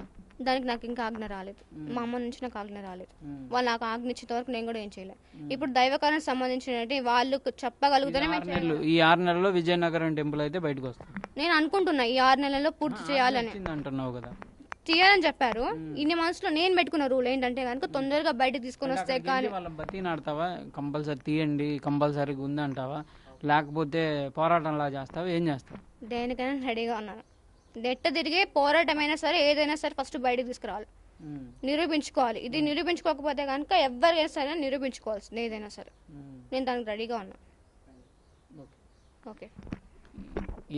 Speaker 2: దానికి నాకు ఇంకా ఆజ్ఞ రాలేదు. మా అమ్మ నుంచి నాకు ఆజ్ఞ రాలేదు. వాళ్ళు నాకు ఆజ్ఞ ఇచ్చేంత వరకు నేను కూడా ఏం చేయలేదు. ఇప్పుడు దైవకారానికి సంబంధించిన వాళ్ళు చెప్పగలుగుతానే.
Speaker 1: ఈ 6 నెలల్లో విజయనగరం టెంపుల్ అయితే బయటకు వస్తుంది
Speaker 2: నేను అనుకుంటున్నా. ఈ 6 నెలల్లో పూర్తి చేయాలని
Speaker 1: అంటున్నావు కదా,
Speaker 2: తీయాలని చెప్పారు. ఇన్ని మనసులో నేను పెట్టుకున్న రూల్ ఏంటంటే కనుక తొందరగా బయటకు తీసుకొని వస్తే. కానీ
Speaker 1: వాళ్ళ బతి నాడతావా, కంపల్సరీ తీయండి, కంపల్సరీగా ఉంది అంటావా, లేకపోతే పోరాటంలా చేస్తావా, ఏం చేస్తావు?
Speaker 2: దేనికైనా రెడీగా ఉన్నాను. దెట్ట తిరిగే పోరాటమైనా సరే, ఏదైనా సరే ఫస్ట్ బయటకు తీసుకురావాలి, నిరూపించుకోవాలి. ఇది నిరూపించుకోకపోతే కనుక ఎవరికైనా సరే నిరూపించుకోవాల్సింది ఏదైనా సరే. నేను దానికి రెడీగా ఉన్నా. ఓకే,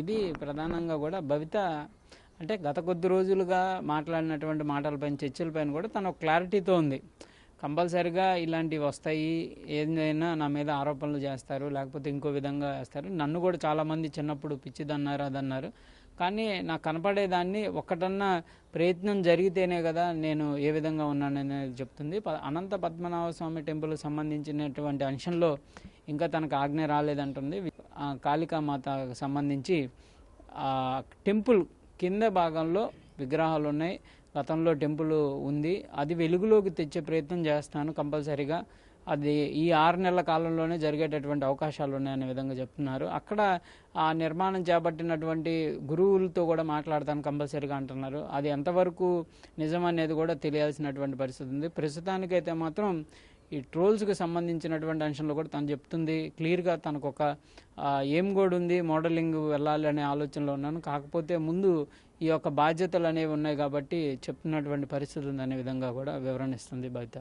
Speaker 1: ఇది ప్రధానంగా కూడా భవిత అంటే గత కొద్ది రోజులుగా మాట్లాడినటువంటి మాటలపైన, చర్చలపైన కూడా తను క్లారిటీతో ఉంది. కంపల్సరిగా ఇలాంటివి వస్తాయి, ఏదైనా నా మీద ఆరోపణలు చేస్తారు, లేకపోతే ఇంకో విధంగా వేస్తారు. నన్ను కూడా చాలామంది చిన్నప్పుడు పిచ్చిదన్నారు, అదన్నారు. కానీ నాకు కనపడేదాన్ని ఒక్కటన్నా ప్రయత్నం జరిగితేనే కదా నేను ఏ విధంగా ఉన్నాననేది చెప్తుంది. అనంత పద్మనాభ స్వామి టెంపుల్కి సంబంధించినటువంటి అంశంలో ఇంకా తనకు ఆజ్ఞ రాలేదంటుంది. కాళికామాతకు సంబంధించి టెంపుల్ కింద భాగంలో విగ్రహాలు ఉన్నాయి, గతంలో టెంపుల్ ఉంది, అది వెలుగులోకి తెచ్చే ప్రయత్నం చేస్తాను కంపల్సరీగా. అది ఈ 6 నెలల కాలంలోనే జరిగేటటువంటి అవకాశాలు ఉన్నాయనే విధంగా చెప్తున్నారు. అక్కడ ఆ నిర్మాణం చేపట్టినటువంటి గురువులతో కూడా మాట్లాడతాను కంపల్సరీగా అంటున్నారు. అది ఎంతవరకు నిజం అనేది కూడా తెలియాల్సినటువంటి పరిస్థితి ఉంది. ప్రస్తుతానికైతే మాత్రం ఈ ట్రోల్స్కి సంబంధించినటువంటి అంశంలో కూడా తను చెప్తుంది క్లియర్గా తనకు ఒక ఏం కూడా ఉంది, మోడలింగ్ వెళ్ళాలి అనే ఆలోచనలో ఉన్నాను, కాకపోతే ముందు ఈ యొక్క బాధ్యతలు అనేవి ఉన్నాయి కాబట్టి చెప్తున్నటువంటి పరిస్థితి ఉందనే విధంగా కూడా వివరణ ఇస్తుంది బయట.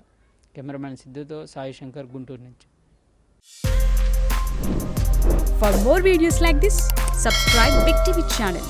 Speaker 1: కెమెరామ్యాన్ సిద్ధుతో సాయి శంకర్, గుంటూరు నుంచి.
Speaker 3: For more videos like this, subscribe Big TV channel.